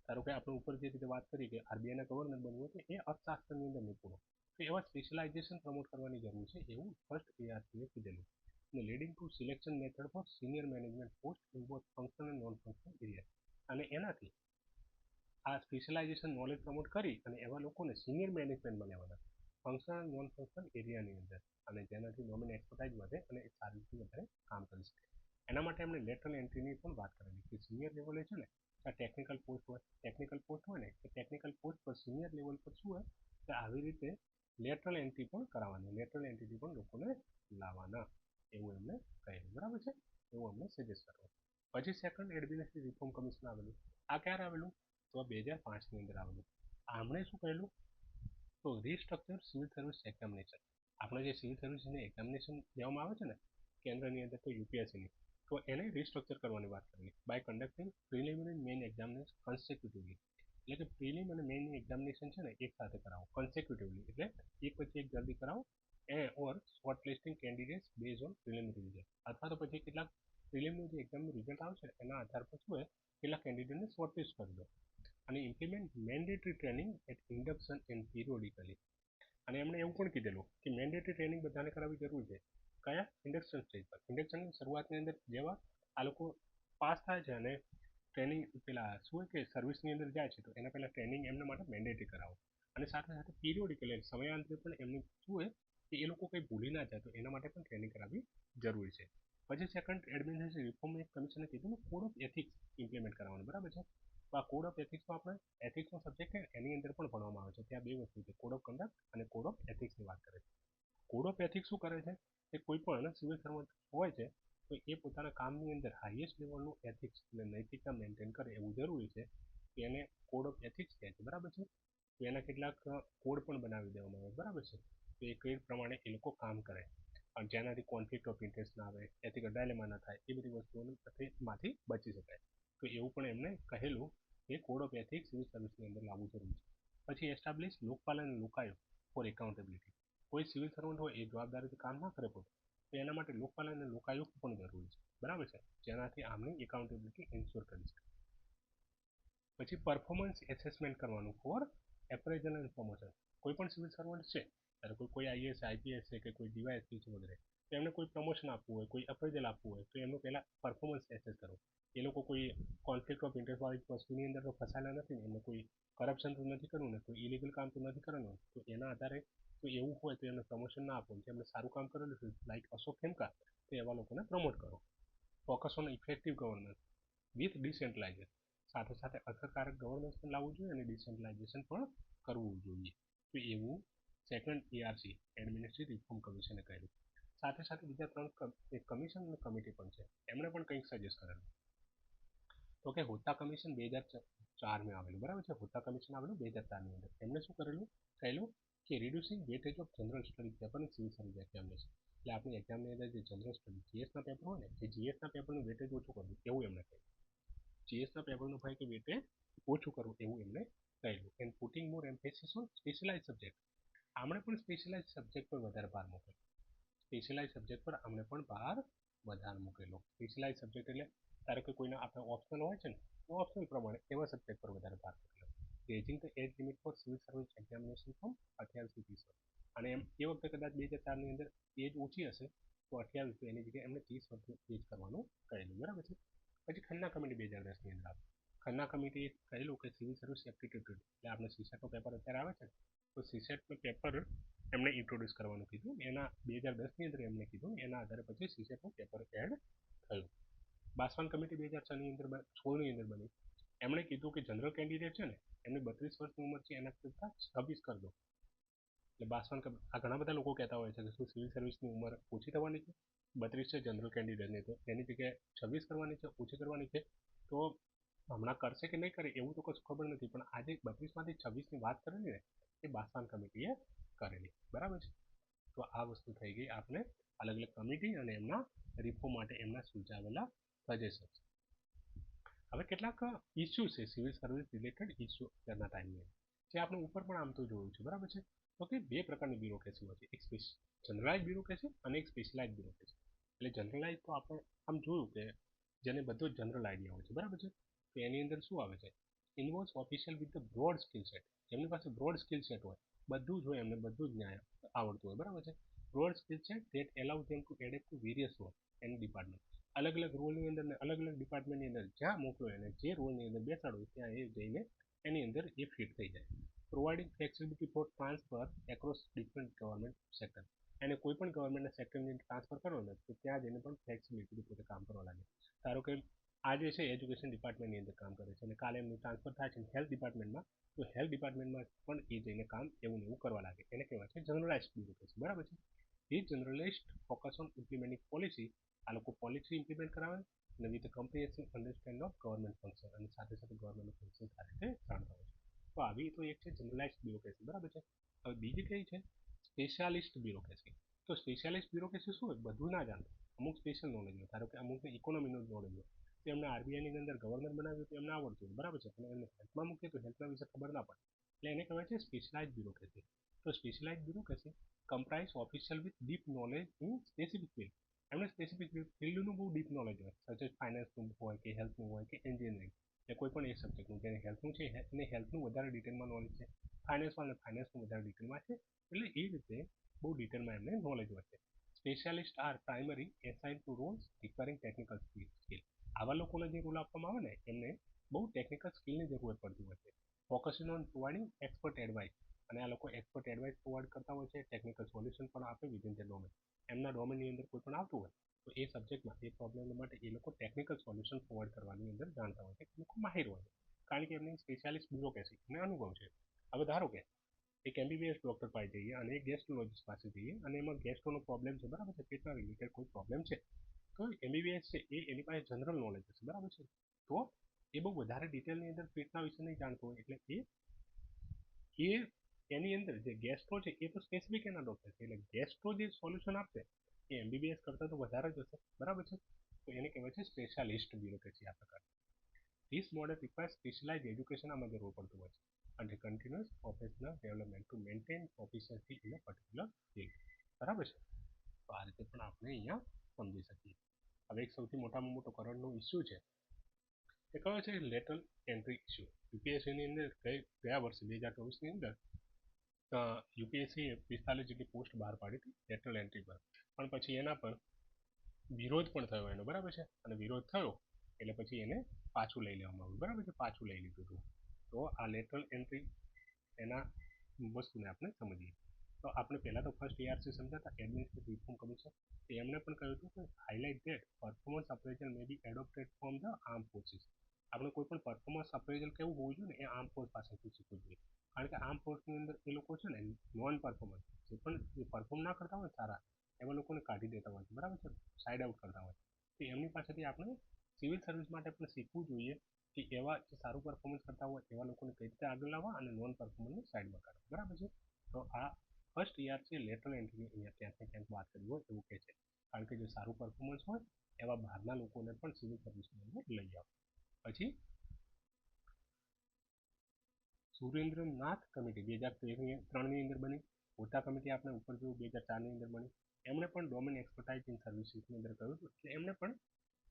ધારો કે આપણે ઉપર જે રીતે વાત કરી કે આરબીઆઈના ગવર્નર બનવું હોય તો એ અર્થશાસ્ત્રની અંદર નિપુણ હોય. તો એવા સ્પેશિયલાઇઝેશન પ્રમોટ કરવાની જરૂર છે, એવું ફર્સ્ટ એઆરસીએ કીધેલું. અને leading to selection method for senior management post in both functional and non functional area. અને એનાથી આ સ્પેશિયલાઇઝેશન નોલેજ પ્રમોટ કરી અને એવા લોકોને સિનિયર મેનેજમેન્ટમાં લેવાના, ફંક્શનલ નોન ફંક્શનલ એરિયાની અંદર, અને જેનાથી નોમિન એક્સપર્ટાઇઝ વધે અને એ સારી રીતે વધારે કામ કરી શકે. એના માટે એમણે લેટરલ એન્ટ્રીની પણ વાત કરેલી કે સિનિયર લેવલે છે ને, આ ટેકનિકલ પોસ્ટ હોય, ટેકનિકલ પોસ્ટ હોય ને, એ ટેકનિકલ પોસ્ટ પર સિનિયર લેવલ પર શું હોય કે આવી રીતે લેટરલ એન્ટ્રી પણ કરાવવાની, લેટરલ એન્ટ્રીથી પણ લોકોને લાવવાના, એવું એમને કહેલું, બરાબર છે. એવું અમને સજેસ્ટ કરવું. પછી સેકન્ડ એડમિનિસ્ટ્રેટિવ રિફોર્મ કમિશન આવેલું. આ ક્યારે આવેલું? તો 2005ની અંદર આવેલું. આમણે શું કહેલું? તો રિસ્ટ્રક્ચર સિવિલ સર્વિસ એક્ઝામિનેશન. આપણે જે સિવિલ સર્વિસની એક્ઝામિનેશન લેવામાં આવે છે ને કેન્દ્રની અંદર, તો યુપીએસસીની, તો એને રિસ્ટ્રક્ચર કરવાની વાત કરેલી. By conducting preliminary main examination consecutively. એટલે કે પ્રિલિમ અને મેઇનની એક્ઝામિનેશન છે ને એક સાથે કરાવો, કન્સેક્યુટિવલી, એટલે એક પછી એક જલ્દી કરાવો. Or short listing candidates base on preliminary result. અથવા તો પછી કેટલાક પ્રિલિમનું જે એક્ઝામનું રિઝલ્ટ આવશે એના આધાર પર શું હોય, કેટલાક કેન્ડિડેટને શોર્ટલિસ્ટ કરી દો. અને implement mandatory training at induction and periodically. અને એમણે એવું પણ કીધેલું કે મેન્ડેટરી ટ્રેનિંગ બધાને કરાવવી જરૂર છે. કયા? ઇન્ડક્શન સ્ટેજ પર. ઇન્ડક્શનની શરૂઆતની અંદર જેવા આ લોકો પાસ થાય છે અને ટ્રેનિંગ પેલા શું હોય કે સર્વિસની અંદર જાય છે, તો એના પહેલાં ટ્રેનિંગ એમના માટે મેન્ડેટરી કરાવો. અને સાથે સાથે પીરિયોડિકલી સમયાંતરે પણ એમની શું હોય કે એ લોકો કંઈ ભૂલી ના જાય, તો એના માટે પણ ટ્રેનિંગ કરાવવી જરૂરી છે. પછી સેકન્ડ એડમિનિસ્ટ્રેટિવ રિફોર્મ એક કમિશને કીધું કોડ ઓફ એથિક્સ ઇમ્પ્લિમેન્ટ કરવાનું, બરાબર છે. તો આ કોડ ઓફ એથિક્સમાં આપણે એથિક્સનો સબ્જેક્ટ છે એની અંદર પણ ભણવામાં આવે છે. ત્યાં બે વસ્તુ છે, કોડ ઓફ કન્ડક્ટ અને કોડ ઓફ એથિક્સની વાત કરે છે. કોડ ઓફ એથિક્સ શું કરે છે કે કોઈ પણ સિવિલ સર્વન્ટ હોય છે તો એ પોતાના કામની અંદર હાઈએસ્ટ લેવલનું એથિક્સ એટલે નૈતિકતા મેન્ટેન કરે એવું જરૂરી છે, કે એને કોડ ઓફ એથિક્સ કહે છે, બરાબર છે. તો એના કેટલાક કોડ પણ બનાવી દેવામાં આવે, બરાબર છે. તો એ કઈ પ્રમાણે એ લોકો કામ કરે, અને જેનાથી કોન્ફ્લિક્ટ ઓફ ઇન્ટરેસ્ટ ના આવે, એથિકલ ડાયલેમા ના થાય, એ બધી વસ્તુઓમાંથી બચી શકાય. તો એવું પણ એમને કહેલું કે કોડ ઓફ એથિક્સ સિવિલ સર્વિસની અંદર લાવવું જરૂરી છે. પછી એસ્ટાબ્લિશ લોકપાલ અને લોકાયુક્ત ફોર એકાઉન્ટેબિલિટી. કોઈ સિવિલ સર્વન્ટ હોય એ જવાબદારીથી કામ ના કરે પોતે, તો એના માટે લોકપાલ અને લોકાયુક્ત પણ જરૂરી છે, બરાબર છે, જેનાથી આમની એકાઉન્ટેબિલિટી એન્શ્યોર કરી શકે. પછી પરફોર્મન્સ એસેસમેન્ટ કરવાનું ફોર એપ્રેઝલ એન્ડ પ્રમોશન. કોઈ પણ સિવિલ સર્વન્ટ છે ત્યારે કોઈ આઈએસ આઈપીએસ છે કે કોઈ ડીવાયએસપી છે વગેરે, તો એમને કોઈ પ્રમોશન આપવું હોય, કોઈ અપ્રેઝલ આપવું હોય, તો એમનું પહેલાં પરફોર્મન્સ એસેસ કરો. એ લોકો કોઈ કોન્ફ્લિક્ટ ઓફ ઇન્ટરેસ્ટવાળી વસ્તુની અંદર તો ફસાયેલા નથી ને, એમને કોઈ કરપ્શન તો નથી કરવું ને, કોઈ ઇલીગલ કામ તો નથી કરવાનું, તો એના આધારે તો એવું હોય તો એમને પ્રમોશન ના આપો. એમને સારું કામ કરેલું છે લાઈક અશોક ખેમકા, તો એવા લોકોને પ્રમોટ કરો. Focus on effective governance with decentralisation, સાથે સાથે અસરકારક ગવર્નન્સ પણ લાવવું જોઈએ અને ડિસેન્ટ્રલાઇઝેશન પણ કરવું જોઈએ. તો એવું સેકન્ડ એઆરસી એડમિનિસ્ટ્રેટિવ રિફોર્મ કમિશને કહ્યું. સાથે સાથે બીજા 3 એક કમિશન અને કમિટી પણ છે, એમણે પણ કંઈક સજેસ્ટ કરેલું. તો કે હોતા કમિશન 2004 આવેલું, બરાબર છે. હોતા કમિશન આવેલું 2004 અંદર. એમણે શું કરેલું કહેલું કે reducing weightage of general study paper અને સિવિલ સર્વિસ એક્ઝામિનેશન. એટલે આપણી એક્ઝામની અંદર જે જનરલ સ્ટડી જીએસના પેપર હોય ને, એ જીએસના પેપરનું વેટેજ ઓછું કરવું એવું એમણે કહ્યું. જીએસના પેપરનું ભાઈ કે વેટેજ ઓછું કરવું એવું એમણે કહેલું. And putting more emphasis on specialize subject. આમણે પણ સ્પેશિયલાઇઝ સબ્જેક્ટ પર વધારે ભાર મૂકેલો. સ્પેશિયલાઇઝ સબ્જેક્ટ પર આમણે પણ ભાર વધારે મૂકેલો. સ્પેશિયલાઇઝ સબ્જેક્ટ એટલે ધારો કે કોઈના આપણે ઓપ્શનલ હોય છે ને, તો ઓપ્શનલ પ્રમાણે એવા સબ્જેક્ટ પર વધારે ભાર મૂકેલો. Raising the age limit for civil service examination from 28 થી 30 વર્ષ. અને એમ એ વખતે કદાચ 2004ની અંદર એજ ઓછી હશે તો 28, એની જગ્યાએ એમને 30 વર્ષનું એજ કરવાનું કહેલું, બરાબર છે. પછી ખન્ના કમિટી 2010ની અંદર આવે. ખન્ના કમિટીએ કહેલું કે સિવિલ સર્વિસ એપ્ટિટ્યૂડ, એટલે આપણે સીસેટનું પેપર અત્યારે આવે છે ને, તો સીસેટનું પેપર એમણે ઇન્ટ્રોડ્યુસ કરવાનું કીધું. એના 2010ની અંદર એમણે કીધું, એના આધારે પછી સીસેટનું પેપર એડ થયું. બાસવાન કમિટી 2016ની અંદર બની. એમણે કીધું કે જનરલ કેન્ડિડેટ છે ને, એમની 32 વર્ષની ઉંમર છે એના કરતાં 26 કરી દો. એટલે બાસવાન આ ઘણા બધા લોકો કહેતા હોય છે કે શું સિવિલ સર્વિસની ઉંમર ઓછી થવાની છે, 32 છે જનરલ કેન્ડિડેટની, તો એની જગ્યાએ 26 કરવાની છે, ઓછી કરવાની છે. તો હમણાં કરશે કે નહીં કરે એવું તો કશું ખબર નથી, પણ આજે 32માંથી 26ની વાત કરેલી ને, એ બાસવાન કમિટીએ કરેલી, બરાબર છે. તો આ વસ્તુ થઈ ગઈ આપણે અલગ અલગ કમિટી અને એમના રિફોર્મ માટે એમના સૂચાવેલા સજેશન. હવે કેટલાક ઇસ્યુ છે સિવિલ સર્વિસ રિલેટેડ ઇસ્યુ અત્યારના ટાઈમની, જે આપણે ઉપર પણ આમ તો જોયું છે, બરાબર છે. તો કે 2 પ્રકારની બ્યુરોક્રેસી હોય છે, એક જનરલાઇઝ બ્યુરોક્રેસી અને એક સ્પેશિયલાઇઝ બ્યુરોક્રેસી. એટલે જનરલાઇઝ તો આપણે આમ જોયું કે જેને બધો જ જનરલ આઈડિયા હોય છે, બરાબર છે. તો એની અંદર શું આવે છે, ઇન્વોલ્વ્સ official with the broad skill set. એમની પાસે બ્રોડ સ્કિલ સેટ હોય, બધું જ હોય, એમને બધું જ ન્યાય આવડતું હોય, બરાબર છે. Broad skill set that allow them to adapt to various role and department. અલગ અલગ રોલની અંદર ને અલગ અલગ ડિપાર્ટમેન્ટની અંદર જ્યાં મોકલો એને, જે રોલની અંદર બેસાડો ત્યાં એ જઈને એની અંદર એ ફિટ થઈ જાય. Providing flexibility for transfer across different government sector. એને કોઈ પણ ગવર્મેન્ટના સેક્ટરની ટ્રાન્સફર કરો ને, તો ત્યાં જઈને પણ ફ્લેક્સિબિલિટી પોતે કામ કરવા લાગે. ધારો કે આ જે છે એજ્યુકેશન ડિપાર્ટમેન્ટની અંદર કામ કરે છે અને કાલે એમનું ટ્રાન્સફર થાય છે હેલ્થ ડિપાર્ટમેન્ટમાં, તો હેલ્થ ડિપાર્ટમેન્ટમાં પણ એ જઈને કામ એવું ને એવું કરવા લાગે. એને કહેવાય છે જનરલાઇઝ બ્યુરોક્રેસી, બરાબર છે. એ generalist focus on implementing policy. આ લોકો પોલિસી ઇમ્પ્લિમેન્ટ કરાવે અને with comprehensive understand of government function, અને સાથે સાથે ગવર્મેન્ટ ફંક્શન સારી રીતે જાણતા હોય છે. તો આવી તો એક છે જનરલાઇઝ બ્યુરોક્રેસી, બરાબર છે. હવે બીજી કઈ છે સ્પેશિયાલિસ્ટ બ્યુરોક્રેસી. તો સ્પેશિયાલિસ્ટ બ્યુરોક્રેસી શું હોય, બધું ના જાણતું, અમુક સ્પેશિયલ નોલેજ હોય. ધારો કે અમુકને ઇકોનોમીનું નોલેજ હોય, તો એમને આરબીઆઈની અંદર ગવર્નર બનાવ્યું તો એમને આવડતું હોય, બરાબર છે. પણ એમને હેલ્થમાં મૂકીએ તો હેલ્થના વિશે ખબર ના પડે, એટલે એને કહેવાય છે સ્પેશિયલાઇઝ બ્યુરોક્રેસી. તો specialize bureaucracy comprise official with deep knowledge in specific field. એમને સ્પેસિફિક ફિલ્ડનું બહુ ડીપ નોલેજ હોય, સચ એઝ ફાઇનાન્સનું હોય કે હેલ્થનું હોય કે એન્જિનિયરિંગ, કે કોઈ પણ એ સબ્જેક્ટનું. જેને હેલ્થનું છે એને હેલ્થનું વધારે ડિટેલમાં નોલેજ છે, ફાઇનાન્સવાળાને ફાઇનાન્સનું વધારે ડિટેલમાં છે. એટલે એ રીતે બહુ ડિટેલમાં એમને નોલેજ હોય છે. Specialist are primary assign to roles requiring technical skill. આવા લોકોને જે રોલ આપવામાં આવે ને એમને બહુ ટેકનિકલ સ્કિલની જરૂરત પડતી હોય છે. Focusing on providing expert advice, અને આ લોકો એક્સપર્ટ એડવાઇસ પ્રોવાઈડ કરતા હોય છે, ટેકનિકલ સોલ્યુશન પણ આપે વિધિન ધ ડોમેન. એમના ડોમેનની અંદર કોઈ પણ આવતું હોય તો એ સબ્જેક્ટમાં એ પ્રોબ્લેમ માટે એ લોકો ટેકનિકલ સોલ્યુશન પ્રોવાઈડ કરવાની અંદર જાણતા હોય છે, એ લોકો માહિર હોય છે, કારણ કે એમની સ્પેશિયાલિસ્ટ બ્યુરોક્રેસી અને અનુભવ છે. હવે ધારો કે એક એમબીબીએસ ડૉક્ટર પાસે જઈએ અને એક ગેસ્ટ્રોલોજીસ્ટ પાસે જઈએ અને એમાં ગેસ્ટ્રોનો પ્રોબ્લેમ છે, બરાબર છે, પેટના રિલેટેડ કોઈ પ્રોબ્લેમ છે, તો એમબીબીએસ છે એ એની પાસે જનરલ નોલેજ હશે, બરાબર છે. તો એ બહુ વધારે ડિટેલની અંદર પેટના વિશે નહીં જાણતો હોય, એટલે એ એની અંદર જે ગેસ્ટ્રો છે એ તો સ્પેસિફિક એના ડૉક્ટર છે, એટલે ગેસ્ટ્રો જે સોલ્યુશન આપશે એ એમબીબીએસ કરતાં તો વધારે જ હશે, બરાબર છે. તો એને કહેવાય છે સ્પેશિયાલિસ્ટ બ્યુરોક્રેસી આ પ્રકાર. This model require specialize education આમાં જરૂર પડતું હોય છે, અને continuous professional development to maintain efficiency in a particular field, બરાબર છે. તો આ રીતે પણ આપણે અહીંયા સમજી શકીએ. હવે એક સૌથી મોટામાં મોટો કરંટનો ઇસ્યુ છે એ કયો છે લેટરલ એન્ટ્રી ઇસ્યુ. યુપીએસસીની અંદર ગયા વર્ષે 2024ની અંદર યુપીએસસી 45 જેટલી પોસ્ટ બહાર પાડી હતી લેટરલ એન્ટ્રી પર, પણ પછી એના પર વિરોધ પણ થયો એનો, બરાબર છે. અને વિરોધ થયો એટલે પછી એને પાછું લઈ લેવામાં આવ્યું, બરાબર છે, પાછું લઈ લીધું હતું. તો આ લેટરલ એન્ટ્રી એના વસ્તુને આપણે સમજીએ. તો આપણે પહેલાં તો ફર્સ્ટ એઆરસી સમજાતા એડમિનિસ્ટ્રેટિવ રિફોર્મ કમિશન, એમણે પણ કહ્યું હતું કે highlight that performance appraisal may be adopted from the arm forces. આપણે કોઈ પણ પરફોર્મન્સ અપ્રેઝલ કેવું હોવું જોઈએ ને એ આર્મ ફોર્સ પાસેથી શીખવું જોઈએ. કારણ કે આર્મ ફોર્સની અંદર એ લોકો છે ને નોન પરફોર્મન્સ જે પણ પરફોર્મ ના કરતા હોય સારા એવા લોકોને કાઢી દેતા હોય છે, બરાબર છે, સાઇડ આઉટ કરતા હોય. તો એમની પાસેથી આપણે સિવિલ સર્વિસ માટે પણ શીખવું જોઈએ કે એવા જે સારું પરફોર્મન્સ કરતા હોય એવા લોકોને કઈ રીતે આગળ લાવવા અને નોન પરફોર્મન્સને સાઈડમાં કાઢવા, બરાબર છે. તો આ ફર્સ્ટ યર છે લેટરલ એન્ટ્રીની અહીંયા ક્યાંક ને ક્યાંક વાત કરી હોય એવું કહે છે. કારણ કે જે સારું પરફોર્મન્સ હોય એવા બહારના લોકોને પણ સિવિલ સર્વિસની અંદર લઈ આવો. પછી સુરેન્દ્રનાથ કમિટી 2003ની અંદર બની. ઓટા કમિટી આપણે ઉપર જોયું 2004ની અંદર બની. એમણે પણ ડોમેન એક્સપર્ટાઇઝ ઇન સર્વિસીસની અંદર કહ્યું હતું એટલે એમણે પણ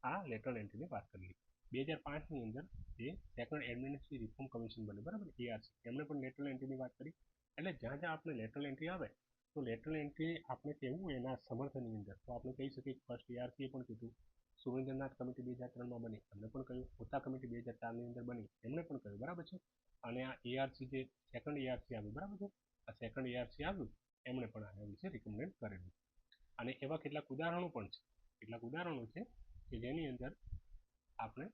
આ લેટરલ એન્ટ્રીની વાત કરી. 2005ની અંદર જે સેકન્ડ એડમિનિસ્ટ્રેટિવ રિફોર્મ કમિશન બને, બરાબર, એઆરસી, એમણે પણ લેટરલ એન્ટ્રીની વાત કરી. એટલે જ્યાં જ્યાં આપણે લેટરલ એન્ટ્રી આવે તો લેટરલ એન્ટ્રી આપણે કહેવું એના સમર્થનની અંદર તો આપણે કહી શકીએ કે ફર્સ્ટ એઆરસીએ પણ કીધું, સુરેન્દ્રનાથ કમિટી 2003માં બની એમણે પણ કહ્યું, ઓટા કમિટી 2004ની અંદર બની એમણે પણ કહ્યું, બરાબર છે. અને આ એઆરસી જે સેકન્ડ એઆરસી આવ્યું, બરાબર છે, આ સેકન્ડ એઆરસી આવ્યું એમણે પણ આના વિશે રિકમેન્ડ કરેલું. અને એવા કેટલાક ઉદાહરણો પણ છે, કેટલાક ઉદાહરણો છે કે જેની અંદર આપણે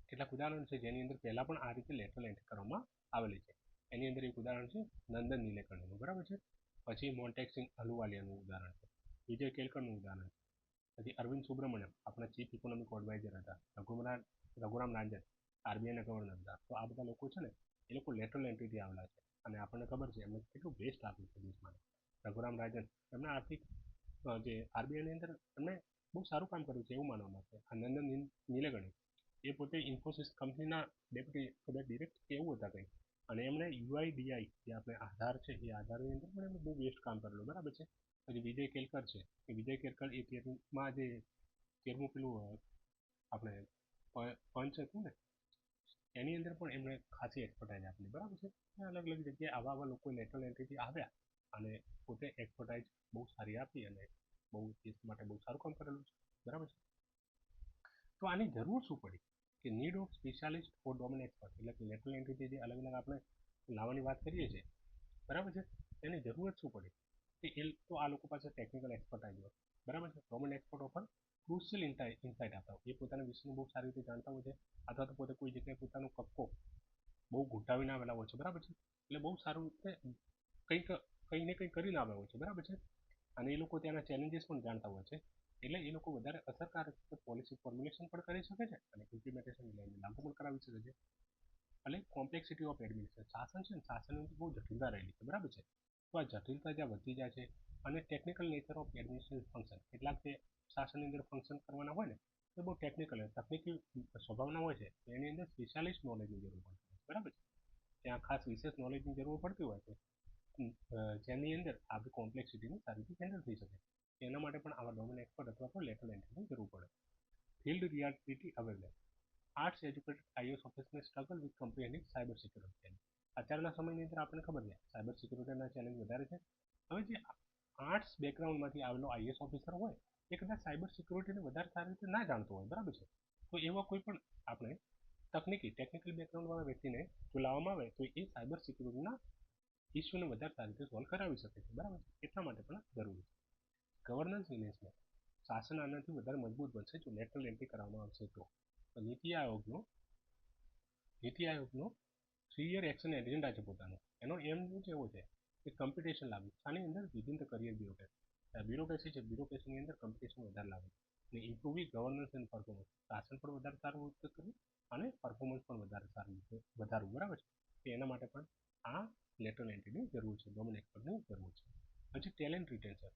કેટલાક ઉદાહરણ છે જેની અંદર પહેલા પણ આ રીતે લેટરલ એન્ટ્રી કરવામાં આવેલી છે. એની અંદર એક ઉદાહરણ છે નંદન નીલેકણીનું, બરાબર છે. પછી મોન્ટેકસિંગ અલુવાલિયાનું ઉદાહરણ છે, વિજય કેલકરનું ઉદાહરણ છે. પછી અરવિંદ સુબ્રમણ્યમ આપણા ચીફ ઇકોનોમિક એડવાઇઝર હતા, રઘુરામ રાજન આરબીઆઈના ગવર્નર હતા. તો આ બધા લોકો છે ને એ લોકો લેટરલ એન્ટ્રીથી આવેલા છે અને આપણને ખબર છે એમને કેટલું બેસ્ટ આપ્યું છે દેશ માટે. રઘુરામ રાજન એમને આર્થિક જે આરબીઆઈની અંદર એમને બહુ સારું કામ કર્યું છે એવું માનવામાં આવે છે. આ નંદન નીલેકણી એ પોતે ઇન્ફોસિસ કંપનીના ડેપ્યુટી ડિરેક્ટર એવું હતા કંઈ, અને એમણે યુઆઈડીઆઈ જે આપણે આધાર છે એ આધારની અંદર પણ એમણે બહુ બેસ્ટ કામ કરેલું, બરાબર છે. પછી વિજય કેલકર છે એ વિજય કેલકર એ તેરમાં જે તેરમું પેલું આપણે પંચ હતું ને એની અંદર પણ એમણે ખાસી એક્સપર્ટાઇઝ આપેલી, બરાબર છે. અલગ અલગ જગ્યાએ આવા લોકો લેટરલ એન્ટ્રીથી આવ્યા અને પોતે એક્સપર્ટાઇઝ બહુ સારી આપી અને બહુ દેશ માટે બહુ સારું કામ કરેલું છે, બરાબર છે. તો આની જરૂર શું પડી કે need of specialist for domain expert, એટલે કે લેટરલ એન્ટ્રીથી જે અલગ અલગ આપણે લાવવાની વાત કરીએ છીએ, બરાબર છે, એની જરૂરત શું પડી કે એ તો આ લોકો પાસે ટેકનિકલ એક્સપર્ટાઇઝ હોય, બરાબર છે. ડોમેન એક્સપર્ટ પર ક્રુશિયલ ઇન્સાઇટ આપતા હોય, એ પોતાના વિષયને બહુ સારી રીતે જાણતા હોય છે, અથવા તો પોતે કોઈ જગ્યાએ પોતાનો કક્કો બહુ ઘૂંટાવીને આવેલા હોય છે, બરાબર છે. એટલે બહુ સારું રીતે કંઈક ને કંઈક કરીને આવ્યા હોય છે, બરાબર છે. અને એ લોકો ત્યાંના ચેલેન્જીસ પણ જાણતા હોય છે, એટલે એ લોકો વધારે અસરકારક પોલિસી ફોર્મ્યુલેશન પણ કરી શકે છે અને ઇમ્પ્લિમેન્ટેશન લાગુ પણ કરાવી શકે છે. અને કોમ્પ્લેક્સિટી ઓફ એડમિનિસ્ટ્રેશન, શાસન છે ને શાસનની બહુ જટિલતા રહેલી છે, બરાબર છે. તો આ જટિલતા જ્યાં વધી જાય છે અને technical nature of administrative function, કેટલાક જે શાસનની અંદર ફંક્શન કરવાના હોય ને એ બહુ ટેકનિકલ તકનીકી સ્વભાવના હોય છે, એની અંદર સ્પેશિયાલિસ્ટ નોલેજની જરૂર પડતી હોય છે, બરાબર છે. ત્યાં ખાસ વિશેષ નોલેજની જરૂર પડતી હોય છે જેની અંદર આપણી કોમ્પ્લેક્સિટીને સારી રીતે હેન્ડલ થઈ શકે. એના માટે પણ આવા ડોમેન એક્સપર્ટ અથવા તો લેટરલ એન્ટ્રીની જરૂર પડે. Field reality awareness, arts educated IAS ઓફિસરને struggle with comprehending cyber security. અત્યારના સમયની અંદર આપણને ખબર છે સાયબર સિક્યુરિટીના ચેલેન્જ વધારે છે. હવે જે આર્ટ્સ બેકગ્રાઉન્ડમાંથી આવેલો આઈએએસ ઓફિસર હોય એ કદાચ સાયબર સિક્યુરિટીને વધારે સારી રીતે ના જાણતો હોય, બરાબર છે. તો એવા કોઈ પણ આપણે ટેકનિકલ બેકગ્રાઉન્ડવાળા વ્યક્તિને જો લાવવામાં આવે તો એ સાયબર સિક્યુરિટીના ઇસ્યુને વધારે સારી રીતે સોલ્વ કરાવી શકે છે, બરાબર છે. એટલા માટે પણ જરૂરી છે. ગવર્નન્સ મેનેજમેન્ટ, શાસન આનાથી વધારે મજબૂત બનશે જો લેટરલ એન્ટ્રી કરવામાં આવશે તો. નીતિ આયોગનો 3 યર એક્શન એજન્ડા છે પોતાનો, એનો એમ શું છે એવો છે કે કોમ્પિટિશન લાવવું, આની અંદર વિધિન ધ કરિયર બ્યુરોક્રેસી છે, બ્યુરોક્રેસીની અંદર કોમ્પિટિશન વધારે લાવવું અને ઇમ્પ્રુવિંગ ગવર્નન્સ એન્ડ પરફોર્મન્સ, શાસન પણ વધારે સારું રીતે કરવું અને પરફોર્મન્સ પણ વધારે સારું રીતે વધારવું, બરાબર છે. તો એના માટે પણ આ લેટરલ એન્ટ્રીની જરૂર છે, ડોમેન એક્સપર્ટની જરૂર છે. પછી ટેલેન્ટ રિટેન્શન,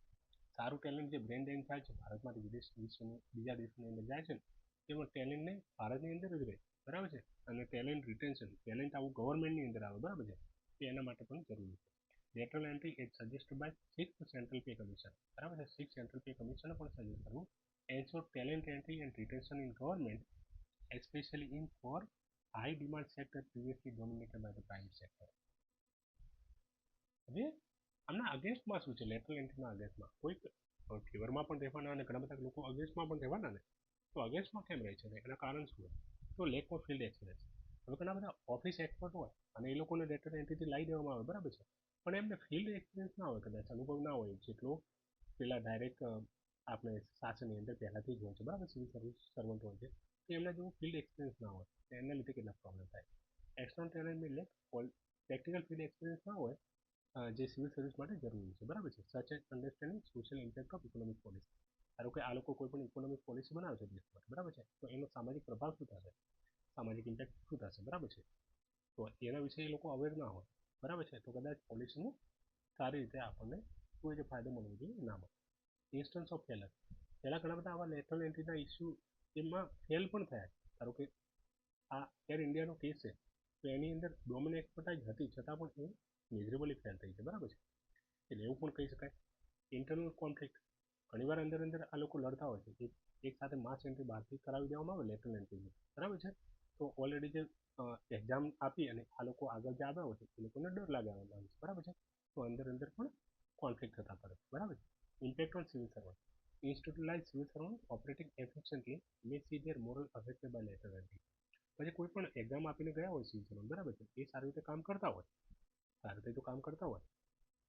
સારું ટેલેન્ટ જે બ્રેન ડ્રેન થાય છે ભારતમાંથી વિશ્વની બીજા દેશની અંદર જાય છે ને તેમાં ટેલેન્ટને ભારતની અંદર જ રહે, બરાબર છે. અને ટેલેન્ટ રિટેન્શન, ટેલેન્ટ આવું ગવર્મેન્ટની અંદર આવે, બરાબર છે. તો એના માટે પણ જરૂરી છે. Lateral entry is suggested by 6th central pay commission, બરાબર છે. 6th સેન્ટ્રલ પે કમિશને પણ સજેસ્ટ કરવું ensure talent entry and retention in government especially in for high demand sector previously dominated by the private sector. હવે આમના અગેન્સ્ટમાં શું છે? લેટરલ એન્ટ્રીના અગેન્સ્ટમાં કોઈ ફેવરમાં પણ રહેવાના અને ઘણા બધા લોકો અગેન્સ્ટમાં પણ રહેવાના ને, તો અગેન્સ્ટમાં કેમ રહે છે? એના કારણ શું હોય? તો લેક ઓફ ફિલ્ડ એક્સપિરિયન્સ. હવે ઘણા બધા ઓફિસ એક્સપર્ટ હોય અને એ લોકોને લેટરલ એન્ટ્રીથી લાવી દેવામાં આવે, બરાબર છે, પણ એમને ફિલ્ડ એક્સપિરિયન્સ ના હોય, કદાચ અનુભવ ના હોય જેટલો પેલા ડાયરેક્ટ આપણે શાસનની અંદર પહેલાંથી જ હોય છે, બરાબર, સિવિલ સર્વિસ સર્વન્ટ હોય છે, તો એમના જેવું ફિલ્ડ એક્સપિરિયન્સ ના હોય, એના લીધે કેટલા પ્રોબ્લેમ થાય. એક્સટર્નલ ટેલેન્ટ એટલે પ્રેક્ટિકલ ફિલ્ડ એક્સપિરિયન્સ ના હોય જે સિવિલ સર્વિસ માટે જરૂરી છે, બરાબર છે. Such as understanding social impact of economic policy. ધારો કે આ લોકો કોઈ પણ ઇકોનોમિક પોલિસી બનાવે છે દેશ માટે, બરાબર છે, તો એનો સામાજિક પ્રભાવ શું થશે, સામાજિક ઇમ્પેક્ટ શું થશે, બરાબર છે, તો એના વિશે એ લોકો અવેર ના હોય, બરાબર છે, તો કદાચ પોલિસીનું સારી રીતે આપણને કોઈ રીતે ફાયદો મળવો જોઈએ ના મળે. Instance of failure. પહેલાં ઘણા બધા આવા લેટરલ એન્ટ્રીના ઇસ્યુ એમાં ફેલ પણ થયા. ધારો કે આ એર ઇન્ડિયાનો કેસ છે, તો એની અંદર ડોમેન એક્સપર્ટાઇઝ હતી છતાં પણ એ મેઝરેબલી ફેલ થઈ છે, બરાબર છે, એટલે એવું પણ કહી શકાય. Internal conflict. ઘણીવાર અંદર આ લોકો લડતા હોય છે, એક સાથે માસ એન્ટ્રી બહારથી કરાવી દેવામાં આવે લેટરલ એન્ટ્રીની, બરાબર છે, તો ઓલરેડી જે એક્ઝામ આપી અને આ લોકો આગળ જે આવ્યા હોય છે એ લોકોને ડર લાગવાનો આવે છે, બરાબર છે, તો અંદર પણ કોન્ફ્લિક્ટ થતા પડે, બરાબર. Impact on civil servant. Institutionalize civil servant operating efficiently may see their morale affected by lateral entry. પછી કોઈ પણ એક્ઝામ આપીને ગયા હોય સિવિલ સર્વન્ટ, બરાબર છે, એ સારી રીતે કામ કરતા હોય, સારી રીતે તો કામ કરતા હોય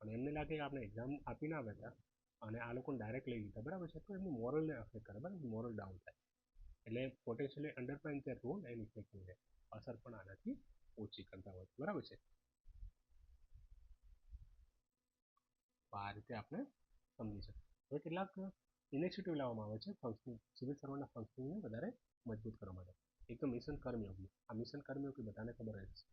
અને એમને લાગે કે આપણે એક્ઝામ આપીને આવ્યા હતા અને આ લોકોને ડાયરેક્ટ લઈ લીધા, બરાબર છે, તો એમનું મોરલને અફેક્ટ કરે, બરાબર, મોરલ ડાઉન થાય, એટલે potentially undermine their role and effective અસર પણ આનાથી ઓછી કરતા હોય, બરાબર છે. આ રીતે આપણે સમજી શકીએ. હવે કેટલાક ઇનિશિયેટિવ લાવવામાં આવે છે ફંક્શનિંગ સિવિલ સર્વન્ટના ફંક્શનિંગને વધારે મજબૂત કરવા માટે. એક તો મિશન કર્મયોગી. આ મિશન કર્મયોગી બધાને ખબર જ છે.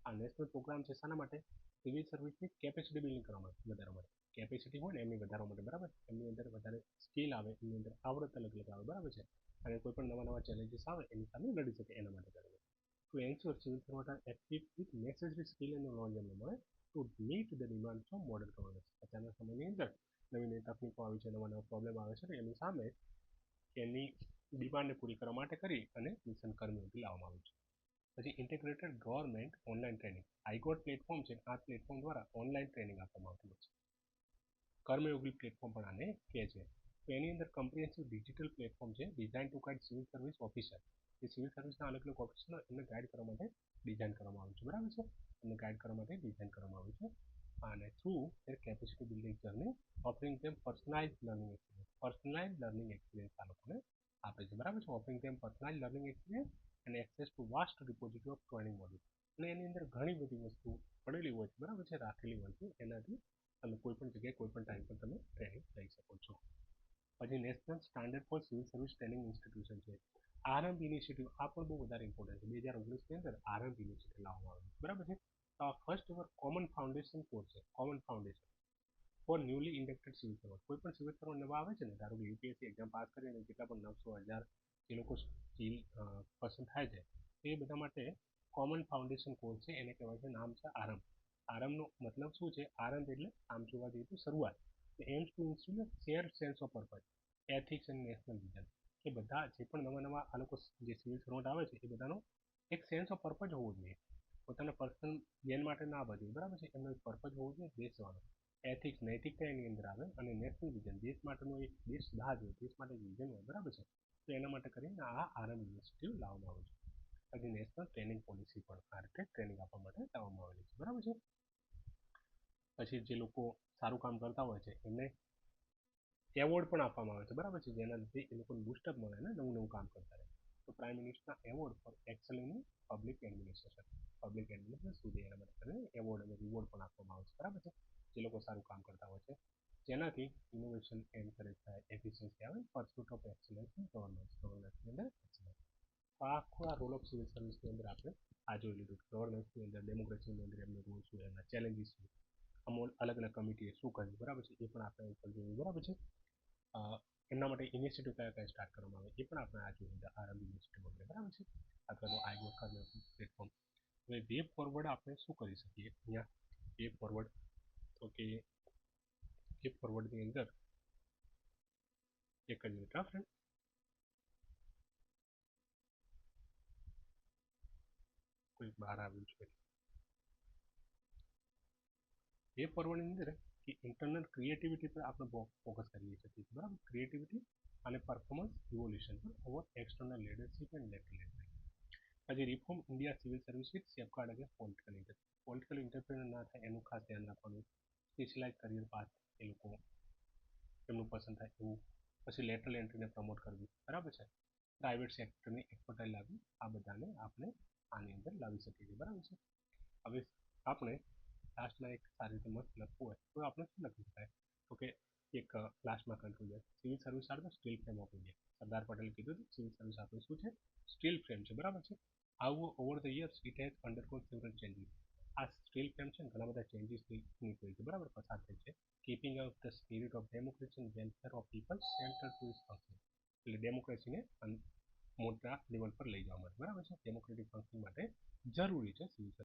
આ નેશનલ પ્રોગ્રામ છે શાના માટે? સિવિલ સર્વિસની કેપેસિટી બિલ્ડિંગ કરવા માટે, વધારવા માટે. કેપેસિટી હોય ને એમની વધારવા માટે, બરાબર, એમની અંદર વધારે સ્કિલ આવે, એમની અંદર આવડત અલગ અલગ આવે, બરાબર છે, અને કોઈ પણ નવા ચેલેન્જીસ આવે એની સામે લડી શકે એના માટે કરવું. To ensure civil servant are equipped with necessary skill and knowledge એમને મળે to meet the demand from modern governance. અત્યારના સમયની અંદર નવી તકનીકો આવી છે, નવા પ્રોબ્લેમ આવે છે, એની સામે એની ડિમાન્ડને પૂરી કરવા માટે કરી અને મિશન કર્મયોગી લાવવામાં આવ્યું છે. પછી integrated government online training. IGOT platform છે, આ પ્લેટફોર્મ દ્વારા ઓનલાઈન ટ્રેનિંગ આપવામાં આવતું હોય છે. કર્મયોગી પ્લેટફોર્મ પણ આને કહે છે. તો એની અંદર કમ્પ્રિહેન્સિવ ડિજિટલ પ્લેટફોર્મ છે design to guide civil service officer. એ સિવિલ સર્વિસના અલગ અલગ ઓફિસર એમને ગાઈડ કરવા માટે ડિઝાઇન કરવામાં આવ્યું છે, બરાબર છે, એમને ગાઈડ કરવા માટે ડિઝાઇન કરવામાં આવ્યું છે. અને through their capacity building journey offering them personalized learning experience. Personalized learning experience આ લોકોને આપે છે, બરાબર છે, offering them personalized learning experience and access to vast repository of training modules. અને એની અંદર ઘણી બધી વસ્તુ પડેલી હોય છે, બરાબર છે, રાખેલી હોય છે, એનાથી તમે કોઈ પણ જગ્યાએ કોઈ પણ ટાઈમ પર તમે ટ્રેનિંગ લઈ શકો છો. પછી national standard for civil service training institution છે. આરંભ ઇનિશિયેટિવ આ પણ બહુ વધારે ઇમ્પોર્ટન્ટ છે. 2019ની અંદર આરંભ ઇનિશિયેટિવ લાવવામાં આવ્યું છે, બરાબર છે. First ever common foundation course છે, common foundation for newly inducted civil servant. કોઈ પણ સિવિલ સર્વન્ટ નવા આવે છે ને, ધારો કે યુપીએસસી એક્ઝામ પાસ કરીને જેટલા પણ 900,000 એ લોકો સ્કિલ પસંદ થાય છે, એ બધા માટે કોમન ફાઉન્ડેશન કોર્સ છે, એને કહેવાય છે, નામ છે આરંભ. આરંભનો મતલબ શું છે? આરંભ એટલે આમ જોવા જઈએ તો શરૂઆત. Aims to instil share sense of purpose, ethics and national vision. કે બધા જે પણ નવા આ લોકો જે સિવિલ સર્વન્ટ આવે છે એ બધાનો એક સેન્સ ઓફ પર્પઝ હોવો જોઈએ. પોતાના પર્સનલ ગેન માટે ના આવવા જોઈએ, બરાબર છે, એમનો એક પર્પઝ હોવો જોઈએ દેશ જવાનો. એથિક્સ નૈતિકતા એની અંદર આવે અને નેશનલ વિઝન દેશ માટેનું એક દેશ દાજ હોય, દેશ માટે વિઝન હોય, બરાબર છે, તો એના માટે કરીને આ આરંભ યુનિવર્સિટી લાવવામાં આવે છે. પછી નેશનલ ટ્રેનિંગ પોલિસી પણ આ રીતે ટ્રેનિંગ આપવા માટે લાવવામાં આવેલી છે, બરાબર છે. પછી જે લોકો સારું કામ કરતા હોય છે એમને એવોર્ડ પણ આપવામાં આવે છે, બરાબર છે, જેના લીધે એ લોકોને બુસ્ટઅપ મળે ને નવું કામ કરતા રહે. તો પ્રાઇમ મિનિસ્ટરના award for excel in public administration સુધી એના માટે એવોર્ડ અને રિવોર્ડ પણ આપવામાં આવે છે, બરાબર છે, જે લોકો સારું કામ કરતા હોય છે, જેનાથી ઇનોવેશન એન્કરેજ થાય, એફિશિયન્સી આવે, પરસ્યુટ ઓફ એક્સલન્સ ગવર્નન્સની અંદર એક્સલન્સ. આખું આ રોલ ઓફ સિવિલ સર્વિસની અંદર આપણે આ જોઈ લીધું. ગવર્નન્સની અંદર, ડેમોક્રેસીની અંદર એમનો રોલ શું, એમના ચેલેન્જીસ શું, અમુક અલગ કમિટીએ શું કર્યું, બરાબર છે, એ પણ આપણે ઉપર જોયું, બરાબર છે. એમના માટે ઇનિશિયેટિવ કયા સ્ટાર્ટ કરવામાં આવે એ પણ આપણે આ જોયું લીધા આરંભ યુનિવર્સિટી વગેરે, બરાબર છે. અથવા તો આઈગો પ્લેટફોર્મ. હવે વે ફોરવર્ડ આપણે શું કરી શકીએ અહીંયા? વે ફોરવર્ડ તો કે વે ફોરવર્ડની અંદર એક જ મિનિટ, હા, ફ્રેન્ડ. બહાર આવ્યું છે. એ પર્વની અંદર કે ઇન્ટરનલ ક્રિએટિવિટી પર આપણે ફોકસ કરીએ છીએ, બરાબર, ક્રિએટિવિટી અને પરફોર્મન્સ ઇવોલ્યુશન પર over external leadership and lateral advice. આજે reform India civil service with safeguard against political interference. Political interference ના થાય એનું ખાસ ધ્યાન રાખવાનું. સ્પેશિયલાઇઝ કરિયર પાથ એ લોકો એમનું પસંદ થાય એવું. પછી લેટરલ એન્ટ્રીને પ્રમોટ કરવી, બરાબર છે, પ્રાઇવેટ સેક્ટરની એક્સપર્ટાઇઝ લાવવી, આ બધાને આપણે આની અંદર લાવી શકીએ છીએ, બરાબર છે. હવે આપણે લાસ્ટમાં એક સારી રીતે મસ્ત લખવું હોય તો આપણે શું લખી શકાય? તો કે એક લાસ્ટમાં conclusion, civil service are the steel frame of India. સરદાર પટેલે કીધું હતું સિવિલ સર્વિસ આપણું શું છે? સ્ટીલ ફ્રેમ છે, બરાબર છે. આવું over the years it has undergone several changes. આ સ્ટીલ ફ્રેમ છે ને ઘણા બધા ચેન્જીસની છે, બરાબર, પસાર થઈ છે. Keeping up the spirit of democracy and welfare of people center to its function. એટલે ડેમોક્રેસીને મોટા લેવલ પર લઈ જવા માટે, બરાબર છે, ડેમોક્રેટિક ફંક્શન માટે જરૂરી છે સિવિલ